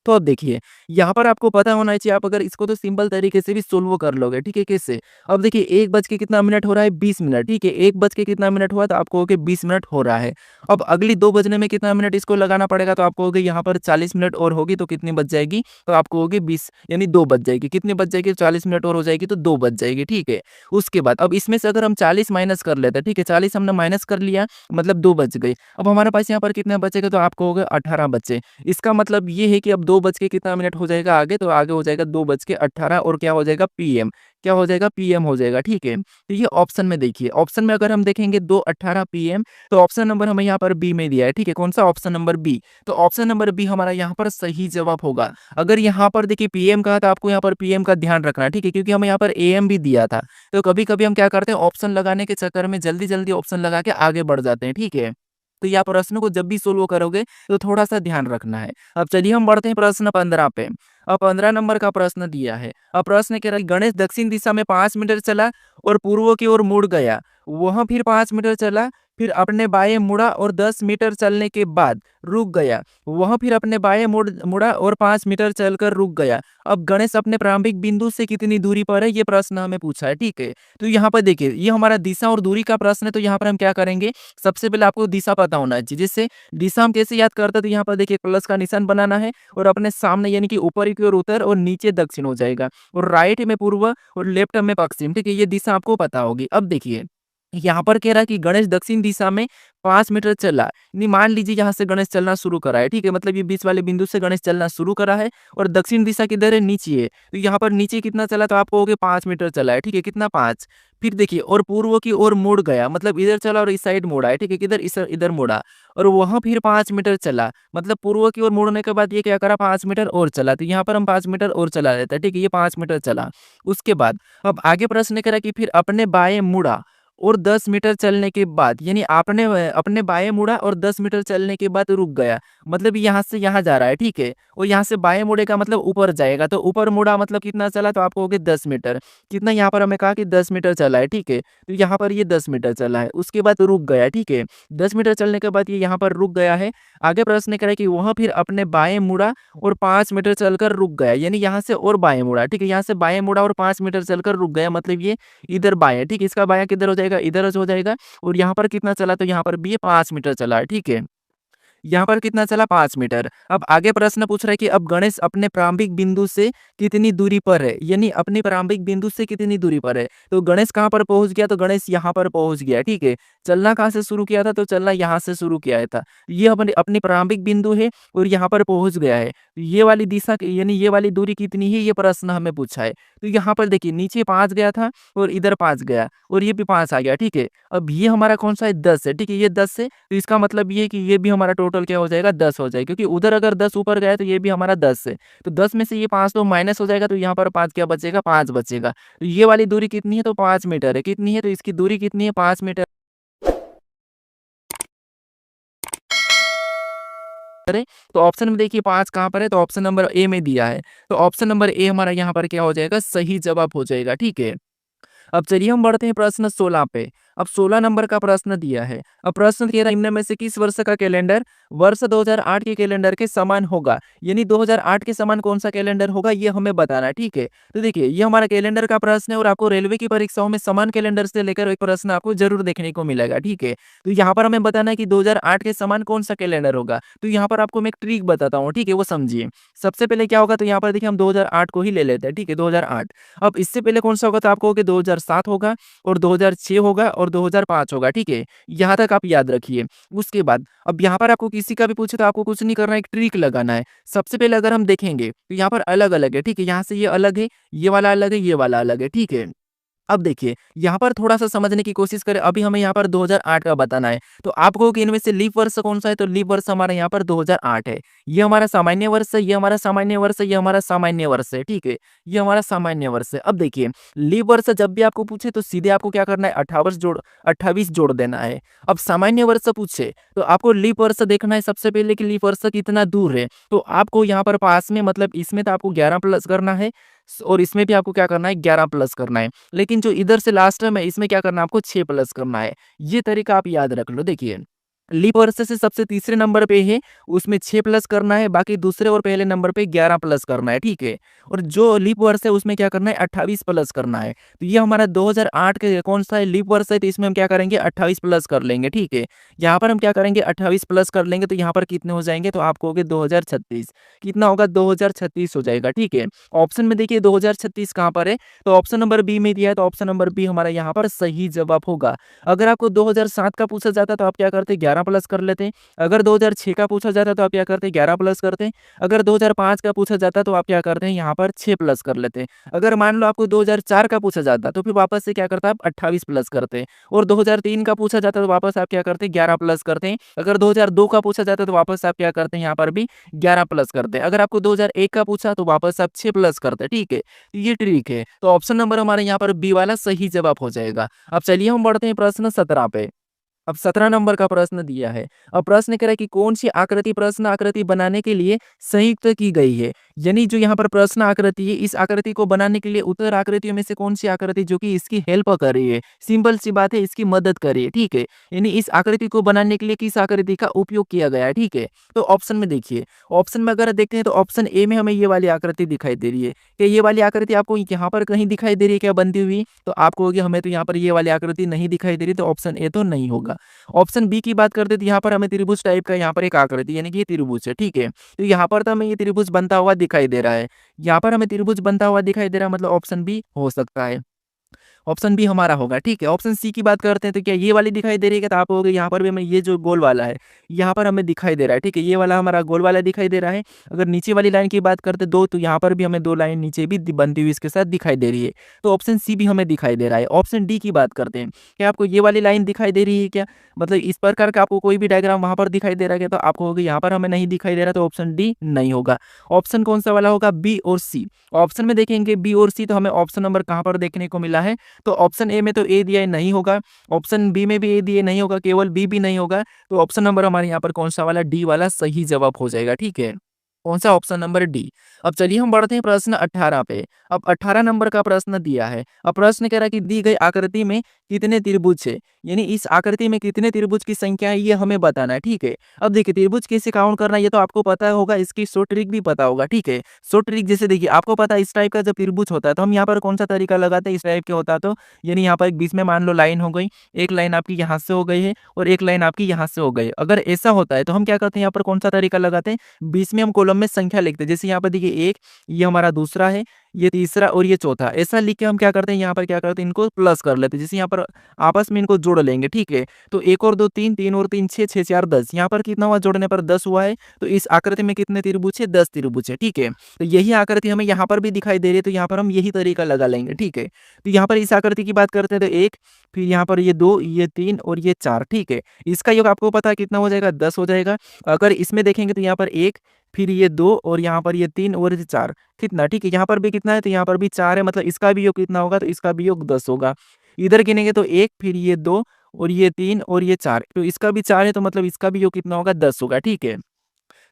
तो अब देखिए, यहाँ पर आपको पता होना चाहिए, आप अगर इसको तो सिंपल तरीके से भी सोल्व कर लोगे, ठीक है, कैसे? अब देखिए 1 बज के कितना मिनट हो रहा है, 20 मिनट, ठीक है। 1 बज के कितना मिनट हुआ, तो आप कहोगे 20 मिनट हो रहा है। अब अगली 2 बजने में कितना मिनट इसको लगाना पड़ेगा, तो आप कहोगे यहाँ पर 40 मिनट और होगी तो कितनी बज जाएगी, तो आप कहोगे 20 यानी 2 बज जाएगी। कितनी बज जाएगी, 40 मिनट और हो जाएगी तो 2 बज जाएगी, ठीक है। उसके बाद अब इसमें से अगर हम 40 माइनस कर लेते हैं, ठीक है, 40 हमने माइनस कर लिया, मतलब 2 बज गई। अब हमारे पास यहाँ पर कितना बचेगा, तो आप कहोगे 18 बचे। इसका मतलब ये है कि अब 2 बज के कितना मिनट हो जाएगा आगे, तो आगे हो जाएगा 2:18, और क्या हो जाएगा, पीएम। क्या हो जाएगा, पीएम हो जाएगा, ठीक है। तो ये ऑप्शन में देखिए, ऑप्शन में अगर हम देखेंगे 2:18 पीएम, तो ऑप्शन नंबर हमें यहाँ पर बी में दिया है, ठीक है। कौन सा, ऑप्शन नंबर बी। तो ऑप्शन नंबर बी हमारा यहाँ पर सही जवाब होगा। अगर यहाँ पर देखिए पीएम कहा, तो आपको यहाँ पर पीएम का ध्यान रखना है, ठीक है, क्योंकि हमें यहाँ पर एएम भी दिया था। तो कभी कभी हम क्या करते हैं, ऑप्शन लगाने के चक्कर में जल्दी जल्दी ऑप्शन लगा के आगे बढ़ जाते हैं, ठीक है। तो यह प्रश्न को जब भी सोल्व करोगे तो थोड़ा सा ध्यान रखना है। अब चलिए हम बढ़ते हैं प्रश्न 15 पे। अब 15 नंबर का प्रश्न दिया है। अब प्रश्न कह रहा है, गणेश दक्षिण दिशा में 5 मीटर चला और पूर्व की ओर मुड़ गया। वह फिर 5 मीटर चला, फिर अपने बाएं मुड़ा और 10 मीटर चलने के बाद रुक गया। वह फिर अपने बाएं मुड़ा और 5 मीटर चलकर रुक गया। अब गणेश अपने प्रारंभिक बिंदु से कितनी दूरी पर है, ये प्रश्न हमें पूछा है, ठीक है। तो यहाँ पर देखिए, ये हमारा दिशा और दूरी का प्रश्न है, तो यहाँ पर हम क्या करेंगे, सबसे पहले आपको दिशा पता होना चाहिए। जिससे दिशा हम कैसे याद करते हैं, तो यहाँ पर देखिए प्लस का निशान बनाना है, और अपने सामने यानी कि ऊपर की ओर उत्तर और नीचे दक्षिण हो जाएगा, और राइट में पूर्व और लेफ्ट में पश्चिम, ठीक है। ये दिशा आपको पता होगी। अब देखिए यहाँ पर कह रहा है कि गणेश दक्षिण दिशा में 5 मीटर चला। यानी मान लीजिए यहाँ से गणेश चलना शुरू करा है, ठीक है, मतलब ये बीच वाले बिंदु से गणेश चलना शुरू करा है, और दक्षिण दिशा किधर है, नीचे है। तो यहाँ पर नीचे कितना चला, तो आप कहोगे 5 मीटर चला है, ठीक है, कितना 5। फिर देखिए, और पूर्व की ओर मुड़ गया, मतलब इधर चला और इस साइड मुड़ा है, ठीक है, किधर, इस इधर मुड़ा, और वहां फिर 5 मीटर चला, मतलब पूर्व की ओर मुड़ने के बाद ये क्या करा, 5 मीटर और चला। तो यहाँ पर हम 5 मीटर और चला लेते हैं, ठीक है, ये 5 मीटर चला। उसके बाद अब आगे प्रश्न करा कि फिर अपने बाएं मुड़ा और 10 मीटर चलने के बाद, यानी आपने अपने बाएं मुड़ा और 10 मीटर चलने के बाद रुक गया, मतलब यहाँ से यहाँ जा रहा है, ठीक है। और यहाँ से बाएं मुड़े का मतलब ऊपर जाएगा, तो ऊपर मुड़ा मतलब कितना चला, तो आप कहोगे 10 मीटर। कितना, यहाँ पर हमें कहा कि 10 मीटर चला है, ठीक है। तो यहाँ पर ये 10 मीटर चला है, उसके बाद रुक गया, ठीक है। 10 मीटर चलने के बाद ये यहाँ पर रुक गया है। आगे प्रश्न करे कि वह फिर अपने बाएं मुड़ा और 5 मीटर चलकर रुक गया, यानी यहाँ से और बाएं मुड़ा, ठीक है, यहाँ से बाएं मुड़ा और 5 मीटर चलकर रुक गया, मतलब ये इधर बाएं, ठीक है। इसका बायां किधर हो जाएगा, इधर हो जाएगा। और यहाँ पर कितना चला, तो यहाँ पर भी ये 5 मीटर चला है, ठीक है। यहाँ पर कितना चला 5 मीटर। अब आगे प्रश्न पूछ रहा है कि अब गणेश अपने प्रारंभिक बिंदु से कितनी दूरी पर है, यानी अपने प्रारंभिक बिंदु से कितनी दूरी पर है। तो गणेश कहाँ पर पहुंच गया, तो गणेश यहाँ पर पहुंच गया, ठीक है। चलना कहाँ से शुरू किया था, तो चलना यहाँ से शुरू किया था। ये अपने अपनी प्रारंभिक बिंदु है और यहाँ पर पहुंच गया है। तो ये वाली दिशा यानी ये वाली दूरी कितनी है, ये प्रश्न हमें पूछा है। तो यहाँ पर देखिए नीचे 5 गया था और इधर 5 गया और ये भी 5 आ गया, ठीक है। अब ये हमारा कौन सा है, 10 है, ठीक है। ये 10 है तो इसका मतलब ये है कि ये भी हमारा टोटल क्या हो जाएगा, 10 हो जाएगा, क्योंकि उधर अगर 10 ऊपर गया तो ये भी हमारा 10 है। तो 10 में से ये 5 तो माइनस हो जाएगा, तो यहाँ पर 5 क्या बचेगा, 5 बचेगा। तो ये वाली दूरी कितनी है, तो 5 मीटर है। कितनी है, तो इसकी दूरी कितनी है, 5 मीटर है। तो ऑप्शन में देखिए 5 कहाँ पर है, तो ऑप्शन नंबर ए में दिया है। तो ऑप्शन नंबर ए हमारा यहाँ पर क्या हो जाएगा, सही जवाब हो जाएगा, ठीक है। अब चलिए हम बढ़ते हैं प्रश्न 16 पे। अब 16 नंबर का प्रश्न दिया है। अब प्रश्न कह रहा है निम्न में से किस वर्ष का कैलेंडर वर्ष 2008 के कैलेंडर के समान होगा, यानी 2008 के समान कौन सा कैलेंडर होगा ये हमें बताना है, ठीक है। तो देखिए ये हमारा कैलेंडर का प्रश्न है और आपको रेलवे की परीक्षाओं में समान कैलेंडर से लेकर एक प्रश्न आपको जरूर देखने को मिलेगा, ठीक है। तो यहाँ पर हमें बताना है कि 2008 के समान कौन सा कैलेंडर होगा। तो यहाँ पर आपको मैं एक ट्रिक बताता हूँ, ठीक है, वो समझिए। सबसे पहले क्या होगा, तो यहाँ पर देखिए हम 2008 को ही ले लेते हैं, ठीक है, 2008। अब इससे पहले कौन सा होगा, तो आपको होगा 2007 होगा और 2006 होगा और 2005 होगा, ठीक है। यहाँ तक आप याद रखिए। उसके बाद अब यहाँ पर आपको किसी का भी पूछे तो आपको कुछ नहीं करना है, एक ट्रिक लगाना है। सबसे पहले अगर हम देखेंगे तो यहाँ पर अलग अलग है, ठीक है। यहाँ से ये अलग है, ये वाला अलग है, ये वाला अलग है, ठीक है। अब देखिए यहाँ पर थोड़ा-सा समझने की कोशिश करें। अभी हमें यहाँ पर 2008 का बताना है, तो आपको कि इनमें से लीप वर्ष कौन-सा है, तो लीप वर्ष हमारा यहाँ पर 2008 है। ये हमारा सामान्य वर्ष है, ये हमारा सामान्य वर्ष है, ये हमारा सामान्य वर्ष है, ठीक है। ये हमारा सामान्य वर्ष है। अब देखिए लीप वर्ष जब भी आपको पूछे तो सीधे आपको क्या करना है, 28 जोड़ देना है। अब सामान्य वर्ष पूछे तो आपको लीप वर्ष देखना है सबसे पहले कि लीप वर्ष कितना दूर है। तो आपको यहाँ पर पास में मतलब इसमें तो आपको 11 प्लस करना है और इसमें भी आपको क्या करना है, 11 प्लस करना है। लेकिन जो इधर से लास्ट में है इसमें क्या करना है, आपको 6 प्लस करना है। ये तरीका आप याद रख लो। देखिए लीप वर्ष से सबसे तीसरे नंबर पे है, उसमें 6 प्लस करना है, बाकी दूसरे और पहले नंबर पे 11 प्लस करना है, ठीक है। और जो लीप वर्ष है उसमें क्या करना है, 28 प्लस करना है। तो ये हमारा 2008 के कौन सा है, लीप वर्ष है, तो इसमें हम क्या करेंगे, 28 प्लस कर लेंगे, ठीक है। यहाँ पर हम क्या करेंगे, 28 प्लस कर लेंगे, तो यहाँ पर कितने हो जाएंगे, तो आपको हो गए 2036। कितना होगा, 2036 हो जाएगा, ठीक है। ऑप्शन में देखिए 2036 कहाँ पर है, तो ऑप्शन नंबर बी में दिया है, तो ऑप्शन नंबर बी हमारा यहाँ पर सही जवाब होगा। अगर आपको 2007 का पूछा जाता तो आप क्या करते, 11 प्लस कर लेते। अगर 2006 का पूछा जाता तो आप क्या करते, 11 प्लस करते। अगर 2005 का पूछा जाता तो आप क्या करते हैं, यहाँ पर 6 प्लस कर लेते। अगर मान लो आपको 2004 का पूछा जाता तो फिर वापस से क्या करता, आप 28 प्लस करते। और 2003 का पूछा जाता तो वापस आप क्या करते, 11 प्लस करते हैं। अगर 2002 का पूछा जाता तो वापस आप क्या करते हैं, यहाँ पर भी 11 प्लस करते हैं। अगर आपको 2001 का पूछा तो वापस आप 6 प्लस करते, ठीक है। ये ट्रिक है। तो ऑप्शन नंबर हमारे यहाँ पर बी वाला सही जवाब हो जाएगा। अब चलिए हम बढ़ते हैं प्रश्न 17 पे। अब 17 नंबर का प्रश्न दिया है। अब प्रश्न कह रहा है कि कौन सी आकृति प्रश्न आकृति बनाने के लिए संयुक्त की गई है, यानी जो यहाँ पर प्रश्न आकृति है इस आकृति को बनाने के लिए उत्तर आकृतियों में से कौन सी आकृति जो कि इसकी हेल्प कर रही है, सिंपल सी बात है, इसकी मदद कर रही है, ठीक है। यानी इस आकृति को बनाने के लिए किस आकृति का उपयोग किया गया है, ठीक है। तो ऑप्शन में देखिए, ऑप्शन में अगर देखते हैं तो ऑप्शन ए में हमें ये वाली आकृति दिखाई दे रही है। कि ये वाली आकृति आपको यहाँ पर कहीं दिखाई दे रही है क्या बनती हुई, तो आपको होगी हमें तो यहाँ पर ये वाली आकृति नहीं दिखाई दे रही, तो ऑप्शन ए तो नहीं होगा। ऑप्शन बी की बात करते तो यहाँ पर हमें त्रिभुज टाइप का यहाँ पर एक आकृति यानी कि ये त्रिभुज है, ठीक है। तो यहाँ पर तो हमें ये त्रिभुज बनता हुआ दिखाई दे रहा है। यहाँ पर हमें त्रिभुज बनता हुआ दिखाई दे रहा है, मतलब ऑप्शन बी हो सकता है। ऑप्शन बी हमारा होगा, ठीक है। ऑप्शन सी की बात करते हैं तो क्या ये वाली दिखाई दे रही है, तो आप होगे यहाँ पर भी हमें ये जो गोल वाला है यहाँ पर हमें दिखाई दे रहा है, ठीक है। ये वाला हमारा गोल वाला दिखाई दे रहा है। अगर नीचे वाली लाइन की बात करते दो, तो यहाँ पर भी हमें 2 लाइन नीचे भी बनती हुई इसके साथ दिखाई दे रही है। तो ऑप्शन सी भी हमें दिखाई दे रहा है। ऑप्शन डी की बात करते हैं, क्या आपको ये वाली लाइन दिखाई दे रही है क्या, मतलब इस प्रकार का आपको कोई भी डायग्राम वहाँ पर दिखाई दे रहा है क्या, तो आपको होगा यहाँ पर हमें नहीं दिखाई दे रहा, तो ऑप्शन डी नहीं होगा। ऑप्शन कौन सा वाला होगा, बी और सी। ऑप्शन में देखेंगे बी और सी, तो हमें ऑप्शन नंबर कहाँ पर देखने को मिला है, तो ऑप्शन ए में तो ए दिया है, नहीं होगा। ऑप्शन बी में भी ए दिए, नहीं होगा। केवल बी भी नहीं होगा। तो ऑप्शन नंबर हमारे यहाँ पर कौन सा वाला, डी वाला सही जवाब हो जाएगा, ठीक है। कौन सा, ऑप्शन नंबर डी। अब चलिए हम बढ़ते हैं प्रश्न 18 पे। अब 18 नंबर का प्रश्न दिया है। अब प्रश्न कह रहा है कि दी गई आकृति में कितने त्रिभुज है, यानी इस आकृति में कितने त्रिभुज की संख्या है ये हमें बताना है, ठीक है। अब देखिए त्रिभुज कैसे काउंट करना है ये तो आपको पता होगा, इसकी शॉर्ट ट्रिक भी पता होगा, ठीक है। शॉर्ट ट्रिक जैसे देखिए आपको पता है इस टाइप का जब त्रिभुज होता है तो हम यहाँ पर कौन सा तरीका लगाते हैं, इस टाइप के होता है तो यानी यहाँ पर एक बीच में मान लो लाइन हो गई, एक लाइन आपकी यहाँ से हो गई है और एक लाइन आपकी यहाँ से हो गई। अगर ऐसा होता है तो हम क्या करते हैं, यहाँ पर कौन सा तरीका लगाते हैं, बीच में हम कॉलम में संख्या लिखते हैं। जैसे यहाँ पर देखिए एक, ये हमारा दूसरा है, ये तीसरा और ये चौथा, ऐसा लिख के हम क्या करते हैं, यहाँ पर क्या करते हैं, इनको प्लस कर लेते हैं। जैसे यहाँ पर आपस में इनको जोड़ लेंगे, ठीक है। तो 1 और 2 3, 3 और 3 6, 6 4 10, यहाँ पर कितना हुआ, जोड़ने पर 10 हुआ है। तो इस आकृति में कितने त्रिभुज है, 10 त्रिभुज है, ठीक है। तो यही आकृति हमें यहाँ पर भी दिखाई दे रही है, तो यहाँ पर हम यही तरीका लगा लेंगे, ठीक है। तो यहाँ पर इस आकृति की बात करते हैं तो 1, फिर यहाँ पर ये 2, ये 3 और ये 4, ठीक है। इसका योग आपको पता है कितना हो जाएगा, 10 हो जाएगा। अगर इसमें देखेंगे तो यहाँ पर 1, फिर ये 2 और यहाँ पर ये 3 और ये 4, कितना, ठीक है। यहाँ पर भी कितना है, तो यहाँ पर भी 4 है, मतलब इसका भी योग कितना होगा, तो इसका भी योग 10 होगा। इधर गिनेंगे तो 1, फिर ये 2 और ये 3 और ये 4, तो इसका भी 4 है, तो मतलब इसका भी योग कितना होगा, 10 होगा, ठीक है।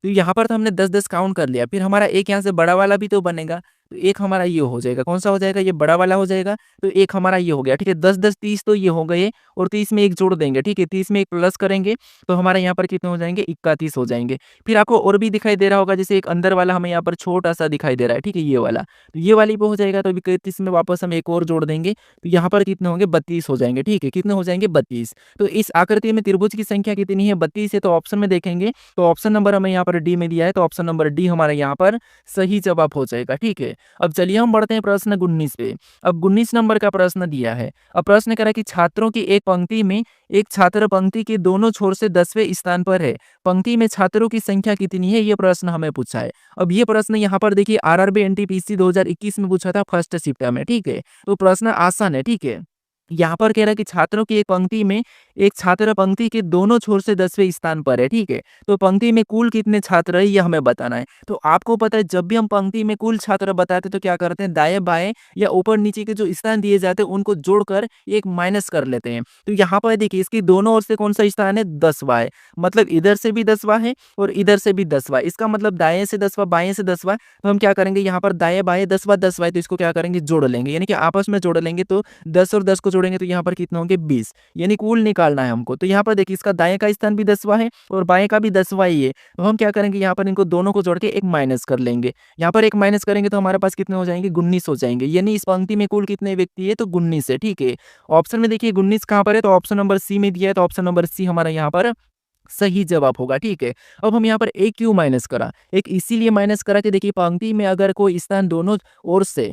तो यहाँ पर तो हमने 10-10 काउंट कर लिया, फिर हमारा एक यहाँ से बड़ा वाला भी तो बनेगा, तो एक हमारा ये हो जाएगा, कौन सा हो जाएगा, ये बड़ा वाला हो जाएगा। तो एक हमारा ये हो गया, ठीक है। 10-10 30 तो ये हो गए और 30 में एक जोड़ देंगे, ठीक है। 30 में एक प्लस करेंगे तो हमारे यहाँ पर कितने हो जाएंगे, 31 हो जाएंगे। फिर आपको और भी दिखाई दे रहा होगा, जैसे एक अंदर वाला हमें यहाँ पर छोटा सा दिखाई दे रहा है, ठीक है, ये वाला, तो ये वाली पे हो जाएगा। तो 31 में वापस हम एक और जोड़ देंगे तो यहाँ पर कितने होंगे, 32 हो जाएंगे, ठीक है। कितने हो जाएंगे, 32। तो इस आकृति में त्रिभुज की संख्या कितनी है, 32 है। तो ऑप्शन में देखेंगे तो ऑप्शन नंबर हमें यहाँ पर डी में दिया है, तो ऑप्शन नंबर डी हमारे यहाँ पर सही जवाब हो जाएगा, ठीक है। अब चलिए हम बढ़ते हैं प्रश्न 19 पे। अब 19 नंबर का प्रश्न दिया है। अब प्रश्न कह रहा है कि छात्रों की एक पंक्ति में एक छात्र पंक्ति के दोनों छोर से 10वें स्थान पर है। पंक्ति में छात्रों की संख्या कितनी है, ये प्रश्न हमें पूछा है। अब ये प्रश्न यहाँ पर देखिए आरआरबी एनटीपीसी 2021 में पूछा था फर्स्ट शिफ्ट में, ठीक है। तो प्रश्न आसान है, ठीक है। यहाँ पर कह रहा है कि छात्रों की एक पंक्ति में एक छात्र पंक्ति के दोनों छोर से 10वें स्थान पर है, ठीक है। तो पंक्ति में कुल कितने छात्र है ये हमें बताना है। तो आपको पता है जब भी हम पंक्ति में कुल छात्र बताते हैं तो क्या करते हैं, दाएं बाएं या ऊपर नीचे के जो स्थान दिए जाते हैं उनको जोड़कर एक माइनस कर लेते हैं। तो यहाँ पर देखिए इसकी दोनों ओर से कौन सा स्थान है, 10वां है, मतलब इधर से भी 10वां है और इधर से भी 10वां। इसका मतलब दाएं से 10वां, बाएं से 10वां। तो हम क्या करेंगे, यहाँ पर दाएं बाएं 10वां 10वां, तो इसको क्या करेंगे, जोड़ लेंगे, यानी कि आपस में जोड़ लेंगे। तो 10 और 10 को जोड़ेंगे तो यहाँ पर कितने होंगे, 20, यानी कुल निकालना है हमको। तो यहाँ पर देखिए इसका दाएं का स्थान भी 10वां है और बाएं का भी 10वां ही है। तो हम क्या करेंगे, यहाँ पर इनको दोनों को जोड़ के एक माइनस कर लेंगे। यहाँ पर एक माइनस करेंगे तो हमारे पास कितने हो जाएंगे, 19 हो जाएंगे, यानी इस पंक्ति में कुल कितने व्यक्ति है, तो 19 है, ठीक है। ऑप्शन में देखिए 19 कहाँ पर है, तो ऑप्शन नंबर सी में दिया है, तो ऑप्शन नंबर सी हमारा यहाँ पर सही जवाब होगा, ठीक है। अब हम यहाँ पर एक क्यों माइनस करा, एक इसीलिए माइनस करा कि देखिए पंक्ति में अगर कोई स्थान दोनों ओर से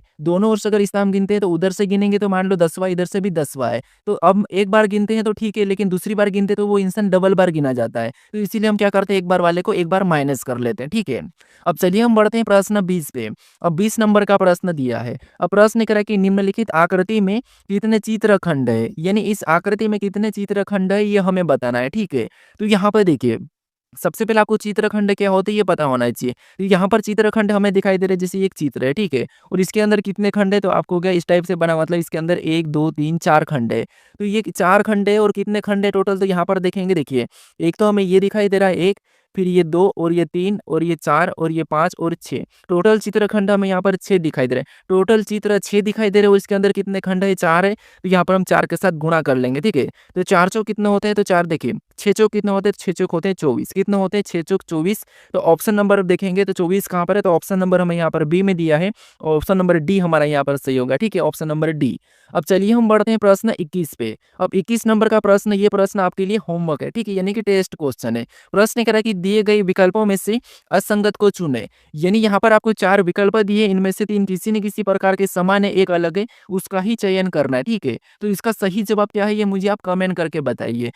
अगर स्थान गिनते हैं तो उधर से गिनेंगे तो मान लो 10वां, इधर से भी 10वां है। तो अब एक बार गिनते हैं तो ठीक है, लेकिन दूसरी बार गिनते तो वो इंसान डबल बार गिना जाता है। तो इसीलिए हम क्या करते हैं, एक बार वाले को एक बार माइनस कर लेते हैं, ठीक है। अब चलिए हम बढ़ते हैं प्रश्न 20 पे। अब 20 नंबर का प्रश्न दिया है। अब प्रश्न करा कि निम्नलिखित आकृति में कितने चित्रखंड है, यानी इस आकृति में कितने चित्रखंड है ये हमें बताना है, ठीक है। तो यहाँ पर देखिए सबसे पहले आपको चित्रखंड क्या होते हैं ये पता होना चाहिए। तो यहाँ पर चित्रखंड हमें दिखाई दे रहा है, जैसे एक चित्र है, ठीक है, और इसके अंदर कितने खंड है, तो आपको क्या इस टाइप से बना, मतलब इसके अंदर 1 2 3 4 खंड है। तो ये 4 खंड है और कितने खंड है टोटल, तो यहाँ पर देखेंगे, देखिए एक तो हमें ये दिखाई दे रहा है 1, फिर ये 2 और ये 3 और ये 4 और ये 5 और 6, टोटल चित्रखंड हमें यहाँ पर 6 दिखाई दे रहे हैं। टोटल चित्र 6 दिखाई दे रहे हैं और इसके अंदर कितने खंड है, 4 है। तो यहाँ पर हम 4 के साथ गुणा कर लेंगे, ठीक है। तो 4 चौक कितने होते हैं, तो 4 देखिए 6 चौक कितने होते हैं, 6 चौक होते हैं 24, कितने होते हैं, 6 चौक 24। तो ऑप्शन नंबर देखेंगे तो 24 कहाँ पर है, तो ऑप्शन नंबर हमें यहाँ पर बी में दिया है और ऑप्शन नंबर डी हमारा यहाँ पर सही होगा, ठीक है, ऑप्शन नंबर डी। अब चलिए हम बढ़ते हैं प्रश्न 21 पे। अब 21 नंबर का प्रश्न, ये प्रश्न आपके लिए होमवर्क है, ठीक है, यानी कि टेस्ट क्वेश्चन है। प्रश्न कह रहा है कि दिए गए विकल्पों में से असंगत को चुने, यानी यहाँ पर आपको 4 विकल्प दिए, इनमें से 3 किसी न किसी प्रकार के समान है, एक अलग है, उसका ही चयन करना है, ठीक है। तो इसका सही जवाब क्या है ये मुझे आप कमेंट करके बताइए।